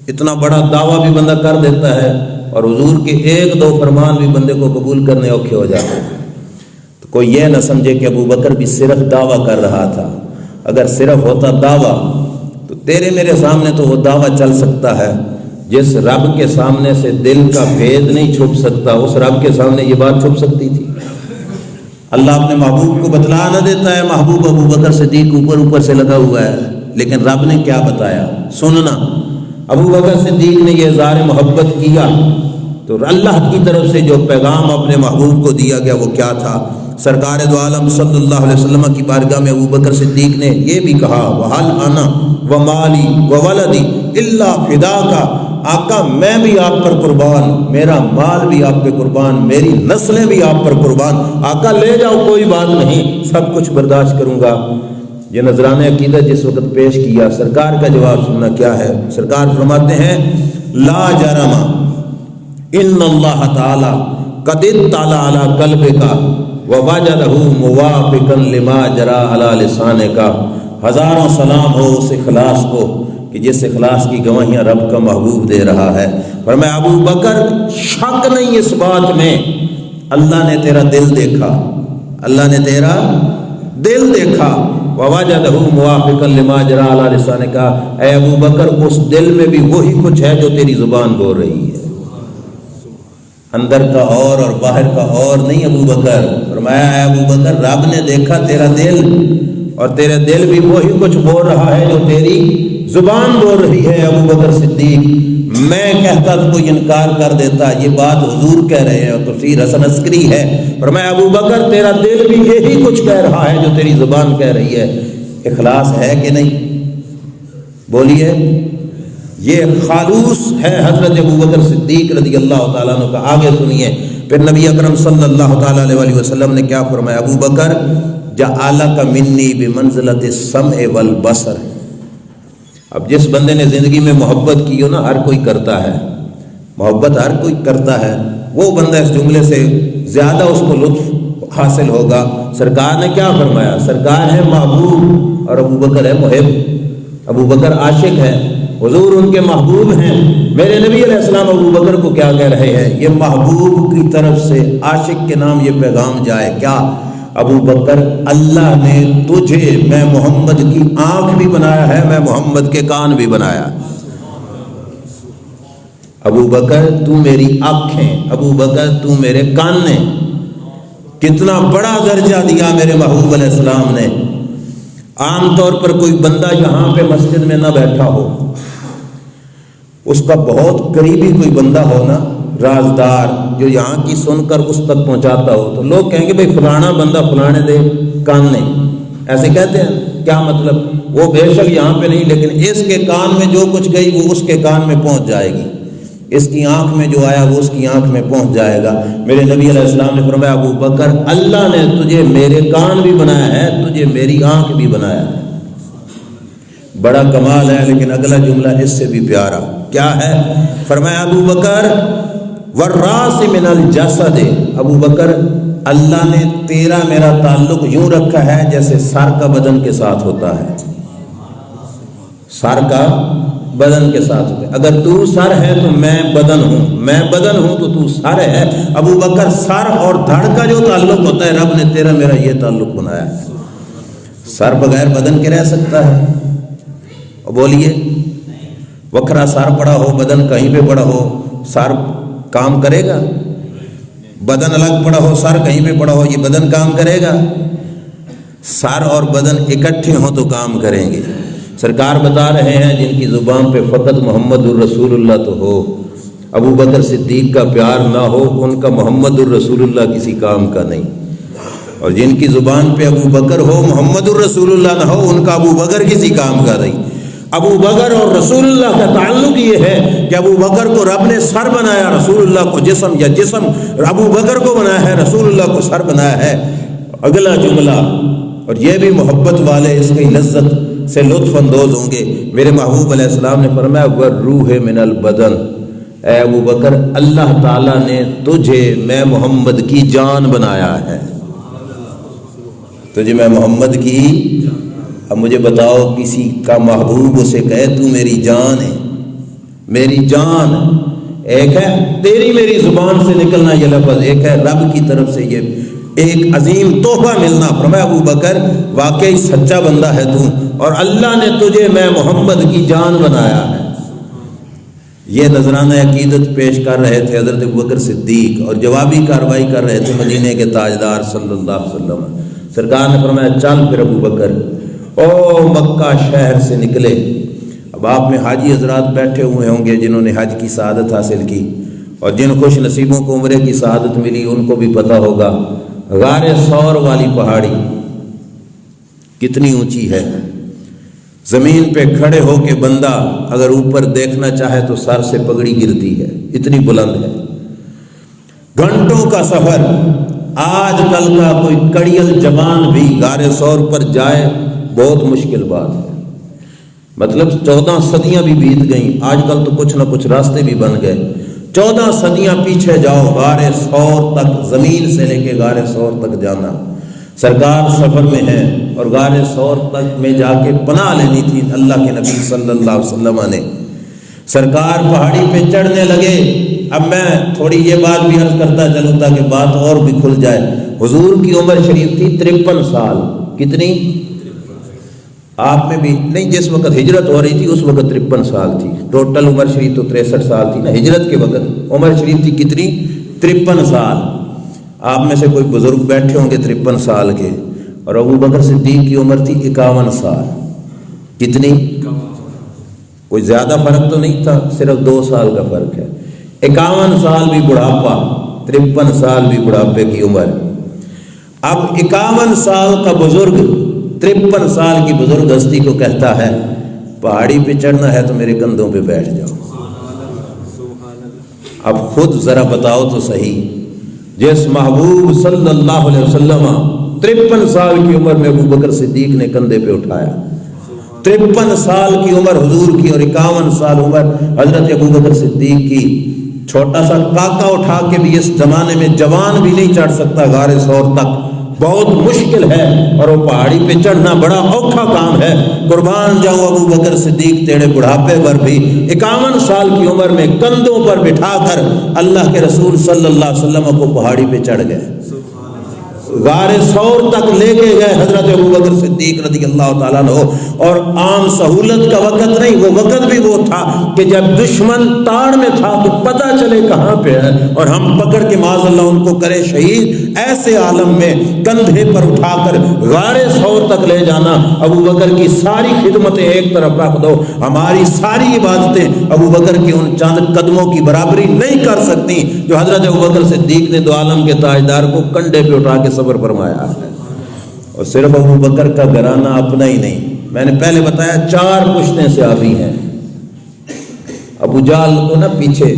اتنا بڑا دعویٰ بھی بندہ کر دیتا ہے، اور حضور کے ایک دو فرمان بھی بندے کو قبول کرنے اوکھے ہو جاتے ہیں۔ تو کوئی یہ نہ سمجھے کہ ابوبکر بھی صرف دعویٰ کر رہا تھا، اگر صرف ہوتا دعویٰ تو تیرے میرے سامنے تو وہ دعویٰ چل سکتا ہے، جس رب کے سامنے سے دل کا بھید نہیں چھپ سکتا، اس رب کے سامنے یہ بات چھپ سکتی تھی؟ اللہ اپنے محبوب کو بتلا نہ دیتا ہے، محبوب ابوبکر صدیق اوپر سے لگا ہوا ہے، لیکن رب نے کیا بتایا؟ سننا، ابوبکر صدیق نے یہ اظہار محبت کیا تو اللہ کی طرف سے جو پیغام اپنے محبوب کو دیا گیا وہ کیا تھا؟ سرکار دو عالم صلی اللہ علیہ وسلم کی بارگاہ میں ابوبکر صدیق نے یہ بھی کہا، وَحَلْ أَنَا وَمَالِي وَوَلَدِي إِلَّا فِدَاكَ، آقا میں بھی آپ پر قربان، میرا مال بھی آپ پہ قربان، میری نسلیں بھی آپ پر قربان، آقا لے جاؤ کوئی بات نہیں، سب کچھ برداشت کروں گا۔ یہ نذرانہ عقیدہ جس وقت پیش کیا، سرکار کا جواب سننا کیا ہے؟ سرکار فرماتے ہیں، لا جرم ان اللہ تعالی قد اطلع علی قلبک ووجدہ موافقا لما جرى علی لسانک۔ ہزاروں سلام ہو اس اخلاص کو کہ جس اخلاص کی گواہیاں رب کا محبوب دے رہا ہے۔ فرمایا ابو بکر شک نہیں اس بات میں، اللہ نے تیرا دل دیکھا، اللہ نے تیرا دل دیکھا، ووجدہ موافقا لما جرى علی لسانک۔ اے ابو بکر اس دل میں بھی وہی کچھ ہے جو تیری زبان بول رہی ہے، اندر کا اور باہر کا اور نہیں ابو بکر۔ فرمایا اے ابو بکر رب نے دیکھا تیرا دل، اور تیرا دل بھی وہی کچھ بول رہا ہے جو تیری زبان بول رہی ہے۔ ابو بکر صدیق، میں کہتا تو کوئی انکار کر دیتا، یہ بات حضور کہہ رہے ہیں اور تفسیر حسن عسکری ہے۔ فرمایا ابو بکر تیرا دل بھی یہی کچھ کہہ رہا ہے جو تیری زبان کہہ رہی ہے۔ اخلاص ہے کہ نہیں؟ بولیے۔ یہ خالوص ہے حضرت ابوبکر صدیق رضی اللہ تعالیٰ عنہ کا۔ آگے سنیے، پھر نبی اکرم صلی اللہ تعالیٰ علیہ وسلم نے کیا فرمایا؟ ابو بکر جعلک منی بمنزلۃ السمع والبصر۔ اب جس بندے نے زندگی میں محبت کی ہو نا، ہر کوئی کرتا ہے محبت، ہر کوئی کرتا ہے، وہ بندہ اس جملے سے زیادہ اس کو لطف حاصل ہوگا۔ سرکار نے کیا فرمایا؟ سرکار ہے محبوب اور ابو بکر ہے محب۔ ابو بکر عاشق ہے، حضور ان کے محبوب ہیں۔ میرے نبی علیہ السلام ابو بکر کو کیا کہہ رہے ہیں؟ یہ محبوب کی طرف سے عاشق کے نام یہ پیغام جائے، کیا؟ ابو بکر اللہ نے تجھے، میں محمد کی آنکھ بھی بنایا ہے، میں محمد کے کان بھی بنایا۔ ابو بکر تو میری آنکھیں، ابو بکر تو میرے کان نے۔ کتنا بڑا درجہ دیا میرے محبوب علیہ السلام نے۔ عام طور پر کوئی بندہ یہاں پہ مسجد میں نہ بیٹھا ہو، اس کا بہت قریبی کوئی بندہ ہو نا، رازدار جو یہاں کی سن کر اس تک پہنچاتا ہو، تو لوگ کہیں گے بھئی فلانا بندہ فلانے دے کان نہیں، ایسے کہتے ہیں، کیا مطلب؟ وہ بے شک یہاں پہ نہیں، لیکن اس کے کان میں جو کچھ گئی وہ اس کے کان میں پہنچ جائے گی، اس کی آنکھ میں جو آیا وہ اس کی آنکھ میں پہنچ جائے گا۔ میرے نبی علیہ السلام نے فرمایا ابو بکر اللہ نے تجھے میرے کان بھی بنایا ہے، تجھے میری آنکھ بھی بنایا ہے۔ بڑا کمال ہے، لیکن اگلا جملہ اس سے بھی پیارا کیا ہے؟ فرمایا ابو بکر والراس من الجسد، ابو بکر اللہ نے تیرا میرا تعلق یوں رکھا ہے جیسے سر کا بدن کے ساتھ ہوتا ہے، سر کا بدن کے ساتھ ہوتا ہے۔ اگر تو سر ہے تو میں بدن ہوں، میں بدن ہوں تو تو سر ہے۔ ابو بکر سر اور دھڑ کا جو تعلق ہوتا ہے رب نے تیرا میرا یہ تعلق بنایا ہے۔ سر بغیر بدن کے رہ سکتا ہے؟ بولیے، وکھرا سر پڑا ہو، بدن کہیں پہ پڑا ہو، سر کام کرے گا؟ بدن الگ پڑا ہو، سر کہیں پہ پڑا ہو، یہ بدن کام کرے گا؟ سر اور بدن اکٹھے ہوں تو کام کریں گے۔ سرکار بتا رہے ہیں جن کی زبان پہ فقط محمد الرسول اللہ تو ہو، ابو بکر صدیق کا پیار نہ ہو، ان کا محمد الرسول اللہ کسی کام کا نہیں، اور جن کی زبان پہ ابو بکر ہو محمد الرسول اللہ نہ ہو، ان کا ابو بکر کسی کام کا نہیں۔ ابو بکر اور رسول اللہ کا تعلق یہ ہے کہ ابو بکر کو رب نے سر بنایا، رسول اللہ کو جسم، یا جسم ابو بکر کو بنایا ہے، رسول اللہ کو سر بنایا ہے۔ اگلا جملہ، اور یہ بھی محبت والے اس کی لذت سے لطف اندوز ہوں گے۔ میرے محبوب علیہ السلام نے فرمایا وَالروح من البدن، اے ابو بکر اللہ تعالیٰ نے تجھے میں محمد کی جان بنایا ہے، تجھے میں محمد کی۔ اب مجھے بتاؤ کسی کا محبوب اسے کہے تو میری جان ہے، میری جان، ایک ہے تیری میری زبان سے نکلنا یہ لفظ، ایک ہے رب کی طرف سے یہ ایک عظیم تحفہ ملنا۔ فرمایا ابو بکر واقعی سچا بندہ ہے تو، اور اللہ نے تجھے میں محمد کی جان بنایا ہے۔ یہ نذرانہ عقیدت پیش کر رہے تھے حضرت ابو بکر صدیق، اور جوابی کارروائی کر رہے تھے مدینے کے تاجدار صلی اللہ علیہ وسلم۔ سرکار نے فرمایا چل پھر ابو بکر، او مکہ شہر سے نکلے۔ اب آپ میں حاجی حضرات بیٹھے ہوئے ہوں گے جنہوں نے حج کی سعادت حاصل کی، اور جن خوش نصیبوں کو عمرے کی سعادت ملی ان کو بھی پتہ ہوگا غار ثور والی پہاڑی کتنی اونچی ہے۔ زمین پہ کھڑے ہو کے بندہ اگر اوپر دیکھنا چاہے تو سر سے پگڑی گرتی ہے، اتنی بلند ہے۔ گھنٹوں کا سفر، آج کل کا کوئی کڑیل جوان بھی غار ثور پر جائے بہت مشکل بات ہے۔ مطلب 14 صدیاں بھی بیت گئیں، آج کل تو کچھ نہ کچھ راستے بھی بن گئے۔ 14 صدیاں پیچھے جاؤ، غار ثور تک، زمین سے لے کے غار ثور تک جانا۔ سرکار سفر میں ہیں اور غار ثور تک میں جا کے پناہ لینی تھی اللہ کے نبی صلی اللہ علیہ وسلم نے۔ سرکار پہاڑی پہ چڑھنے لگے۔ اب میں تھوڑی یہ بات بھی عرض کرتا چلوں تاکہ بات اور بھی کھل جائے۔ حضور کی عمر شریف تھی 53 سال۔ کتنی؟ آپ میں بھی نہیں، جس وقت ہجرت ہو رہی تھی اس وقت 53 سال تھی، ٹوٹل عمر شریف تو 63 سال تھی نا، ہجرت کے وقت عمر شریف تھی کتنی؟ 53 سال۔ آپ میں سے کوئی بزرگ بیٹھے ہوں گے 53 سال کے، اور ابو بکر صدیق کی عمر تھی 51 سال۔ کتنی؟ کوئی زیادہ فرق تو نہیں تھا، صرف 2 سال کا فرق ہے۔ 51 سال بھی بڑھاپا، 53 سال بھی بڑھاپے کی عمر۔ اب 51 سال کا بزرگ 53 سال کی بزرگ ہستی کو کہتا ہے پہاڑی پہ چڑھنا ہے تو میرے کندھوں پہ بیٹھ جاؤ۔ اب خود ذرا بتاؤ تو صحیح، جس محبوب صلی اللہ علیہ وسلم 53 سال کی عمر میں ابو بکر صدیق نے کندھے پہ اٹھایا، 53 سال کی عمر حضور کی اور 51 سال عمر حضرت ابو بکر صدیق کی، چھوٹا سا کاکا اٹھا کے بھی اس زمانے میں جوان بھی نہیں چڑھ سکتا غار ثور تک، بہت مشکل ہے، اور وہ پہاڑی پہ چڑھنا بڑا اوکھا کام ہے۔ قربان جاؤں ابو بکر صدیق تیرے بڑھاپے پر بھی 51 سال کی عمر میں کندھوں پر بٹھا کر اللہ کے رسول صلی اللہ علیہ وسلم کو پہاڑی پہ چڑھ گئے۔ غار ثور تک لے کے گئے حضرت ابوبکر صدیق رضی اللہ تعالیٰ عنہ، اور عام سہولت کا وقت نہیں، وہ وقت بھی وہ تھا کہ جب دشمن تاڑ میں تھا تو پتہ چلے کہاں پہ ہے اور ہم پکڑ کے معاذ اللہ ان کو کرے شہید، ایسے عالم میں کندھے پر اٹھا کر غار ثور تک لے جانا۔ ابوبکر کی ساری خدمتیں ایک طرف رکھ دو، ہماری ساری عبادتیں ابوبکر کے ان چاند قدموں کی برابری نہیں کر سکتی جو حضرت ابوبکر صدیق نے دو عالم کے تاجدار کو کنڈے پہ اٹھا کے صبر فرمایا ہے۔ اور صرف ابوبکر کا گھرانہ اپنا ہی نہیں، میں نے پہلے بتایا 4 پشتیں صحابی ہیں۔ ابو جہل کو نا پیچھے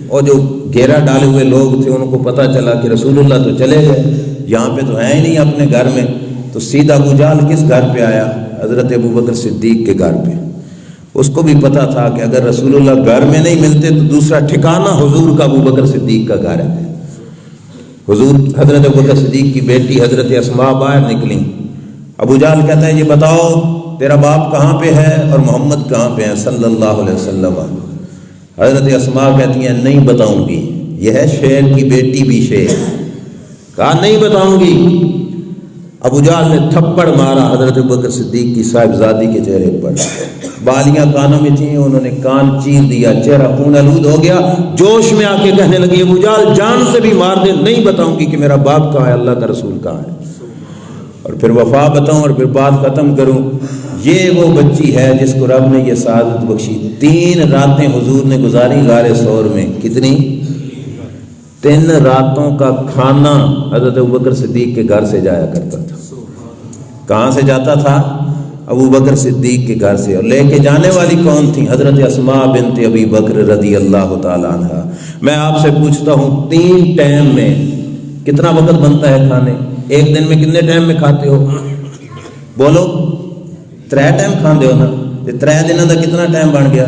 اور جو گھیرا ڈالے ہوئے لوگ تھے ان کو پتہ چلا کہ رسول اللہ تو چلے گئے، یہاں پہ تو ہے ہی نہیں اپنے گھر میں، تو سیدھا ابو جہل کس گھر پہ آیا؟ حضرت ابوبکر صدیق کے گھر پہ۔ اس کو بھی پتا تھا کہ اگر رسول اللہ گھر میں نہیں ملتے تو دوسرا ٹھکانہ حضور کا ابوبکر صدیق کا گھر ہے۔ حضور حضرت ابوبکر صدیق کی بیٹی حضرت اسماء باہر نکلی، ابو جہل کہتا ہے یہ بتاؤ تیرا باپ کہاں پہ ہے اور محمد کہاں پہ ہے صلی اللہ علیہ وسلم۔ حضرت اسماء کہتی ہیں نہیں بتاؤں گی، یہ ہے شیر کی بیٹی بھی شیر، کہا نہیں بتاؤں گی۔ ابو جہل نے تھپڑ مارا حضرت ابوبکر صدیق کی صاحبزادی کے چہرے پر، بالیاں کانوں میں تھیں، انہوں نے کان چیر دیا، چہرہ خون آلود ہو گیا، جوش میں آ کے کہنے لگی ابو جہل جان سے بھی مار دے نہیں بتاؤں گی کہ میرا باپ کہاں ہے، اللہ کا رسول کہاں ہے، اور پھر وفا بتاؤں اور پھر بات ختم کروں۔ یہ وہ بچی ہے جس کو رب نے یہ سعادت بخشی۔ 3 راتیں حضور نے گزاری غار ثور میں، کتنی؟ 3 راتوں کا کھانا حضرت ابوبکر صدیق کے گھر سے جایا کرتا تھا۔ کہاں سے جاتا تھا؟ ابوبکر صدیق کے گھر سے، اور لے کے جانے والی کون تھی؟ حضرت اسماء بنت ابی بکر رضی اللہ تعالی عنہا۔ میں آپ سے پوچھتا ہوں 3 ٹائم میں کتنا وقت بنتا ہے کھانے؟ ایک دن میں کتنے ٹائم میں کھاتے ہو؟ بولو 3 ٹائم کھاندے ہو نا، 3 دنوں کا کتنا ٹائم بن گیا؟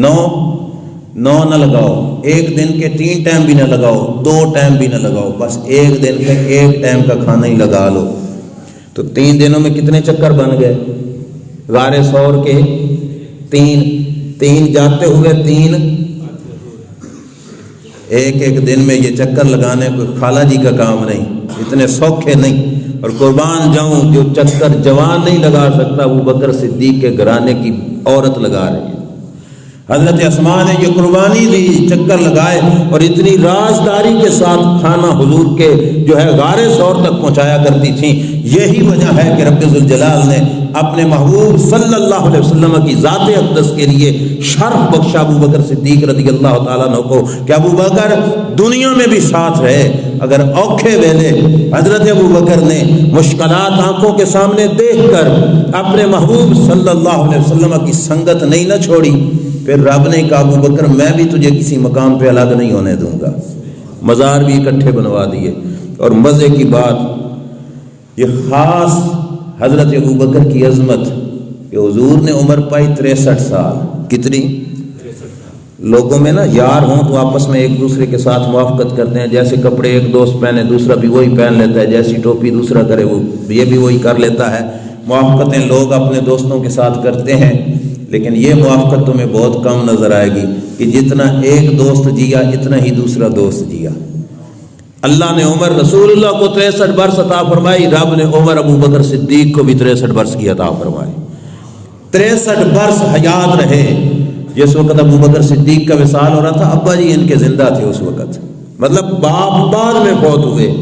9 نہ لگاؤ، ایک دن کے 3 ٹائم بھی نہ لگاؤ، 2 ٹائم بھی نہ لگاؤ، بس ایک دن کے 1 ٹائم کا کھانا ہی لگا لو، تو 3 دنوں میں کتنے چکر بن گئے غار ثور کے؟ 3 جاتے ہوئے 3 ایک دن میں یہ چکر لگانے کوئی خالہ جی کا کام نہیں، اتنے سوکھے نہیں، اور قربان جاؤں جو چکر جوان نہیں لگا سکتا ابوبکر صدیق کے گھرانے کی عورت لگا رہی ہے۔ حضرت اسماء نے یہ قربانی دی، چکر لگائے، اور اتنی رازداری کے ساتھ کھانا حضور کے جو ہے غار ثور تک پہنچایا کرتی تھیں۔ یہی وجہ ہے کہ رب ذوالجلال نے اپنے محبوب صلی اللہ علیہ وسلم کی ذات اقدس کے لیے شرف بخشا ابوبکر صدیق رضی اللہ تعالیٰ عنہ کو کہ ابوبکر دنیا میں بھی ساتھ رہے، اگر اوکھے ویلے حضرت ابوبکر نے مشکلات آنکھوں کے سامنے دیکھ کر اپنے محبوب صلی اللہ علیہ وسلم کی سنگت نہیں نہ چھوڑی، پھر رب نے کہا ابوبکر میں بھی تجھے کسی مقام پہ الگ نہیں ہونے دوں گا، مزار بھی اکٹھے بنوا دیے۔ اور مزے کی بات یہ خاص حضرت ابوبکر کی عظمت کہ حضور نے عمر پائی 63 سال، کتنی؟ لوگوں میں نا یار ہوں تو آپس میں ایک دوسرے کے ساتھ موافقت کرتے ہیں، جیسے کپڑے ایک دوست پہنے دوسرا بھی وہی پہن لیتا ہے، جیسی ٹوپی دوسرا کرے وہ یہ بھی وہی کر لیتا ہے، موافقتیں لوگ اپنے دوستوں کے ساتھ کرتے ہیں، لیکن یہ موافقت تمہیں بہت کم نظر آئے گی کہ جتنا ایک دوست جیا اتنا ہی دوسرا دوست جیا۔ اللہ نے عمر رسول اللہ کو 63 برس عطا فرمائی، رب نے عمر ابوبکر صدیق کو بھی 63 برس کی عطا فرمائی۔ 63 برس حیات رہے۔ جس وقت ابوبکر صدیق کا وصال ہو رہا تھا ابا جی ان کے زندہ تھے اس وقت، مطلب باپ بعد میں فوت ہوئے،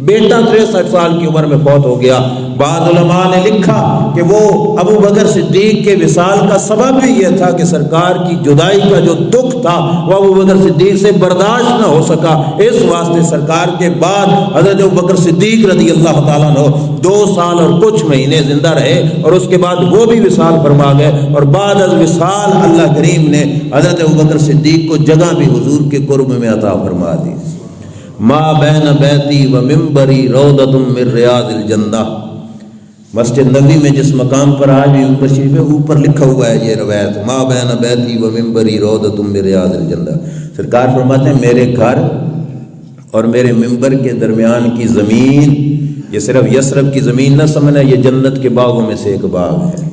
بیٹا 63 سال کی عمر میں فوت ہو گیا۔ بعض علماء نے لکھا کہ وہ ابوبکر صدیق کے وصال کا سبب بھی یہ تھا کہ سرکار کی جدائی کا جو دکھ تھا وہ ابوبکر صدیق سے برداشت نہ ہو سکا، اس واسطے سرکار کے بعد حضرت ابوبکر صدیق رضی اللہ تعالیٰ عنہ 2 سال اور کچھ مہینے زندہ رہے، اور اس کے بعد وہ بھی وصال فرما گئے، اور بعد از وصال اللہ کریم نے حضرت ابوبکر صدیق کو جگہ بھی حضور کے قرب میں عطا فرما دی۔ ما بین بیتی و منبری روضۃ من ریاض الجنہ، مسجد نبی میں جس مقام پر آج بھی اوپر شریف ہے اوپر لکھا ہوا ہے یہ روایت، ما بین بیتی و منبری روضۃ من ریاض الجنہ، سرکار فرماتے ہیں میرے گھر اور میرے منبر کے درمیان کی زمین، یہ صرف یثرب کی زمین نہ سمجھنا، یہ جنت کے باغوں میں سے ایک باغ ہے،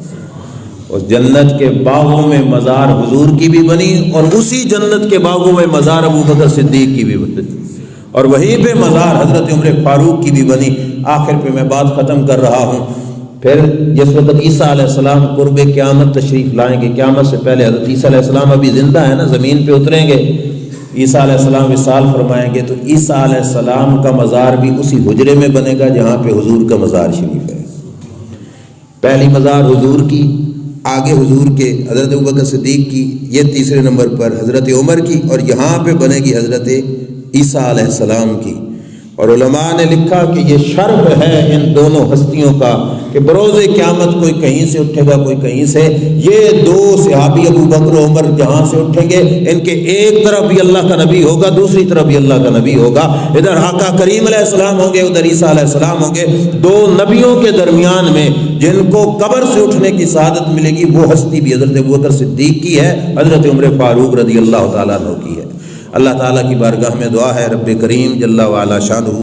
اس جنت کے باغوں میں مزار حضور کی بھی بنی، اور اسی جنت کے باغوں میں مزار ابوبکر صدیق کی بھی بنی، اور وہیں پہ مزار حضرت عمر فاروق کی بھی بنی، آخر پہ میں بات ختم کر رہا ہوں. پھر جس وقت عیسیٰ علیہ السلام قرب قیامت تشریف لائیں گے، قیامت سے پہلے حضرت عیسیٰ علیہ السلام ابھی زندہ ہے نا، زمین پہ اتریں گے، عیسیٰ علیہ السلام وصال فرمائیں گے، تو عیسیٰ علیہ السلام کا مزار بھی اسی حجرے میں بنے گا جہاں پہ حضور کا مزار شریف ہے. پہلی مزار حضور کی، آگے حضور کے حضرت ابوبکر صدیق کی، یہ تیسرے نمبر پر حضرت عمر کی، اور یہاں پہ بنے گی حضرت عیسیٰ علیہ السلام کی. اور علماء نے لکھا کہ یہ شرف ہے ان دونوں ہستیوں کا کہ بروز قیامت کوئی کہیں سے اٹھے گا، کوئی کہیں سے. یہ دو صحابی ابو بکر و عمر جہاں سے اٹھیں گے، ان کے ایک طرف بھی اللہ کا نبی ہوگا، دوسری طرف بھی اللہ کا نبی ہوگا. ادھر آقا کریم علیہ السلام ہوں گے، ادھر عیسیٰ علیہ السلام ہوں گے. دو نبیوں کے درمیان میں جن کو قبر سے اٹھنے کی سعادت ملے گی، وہ ہستی بھی حضرت ابوبکر صدیق کی ہے، حضرت عمر فاروق رضی اللہ تعالیٰ عنہ کی ہے. اللہ تعالیٰ کی بارگاہ میں دعا ہے رب کریم جل وعلا شانہ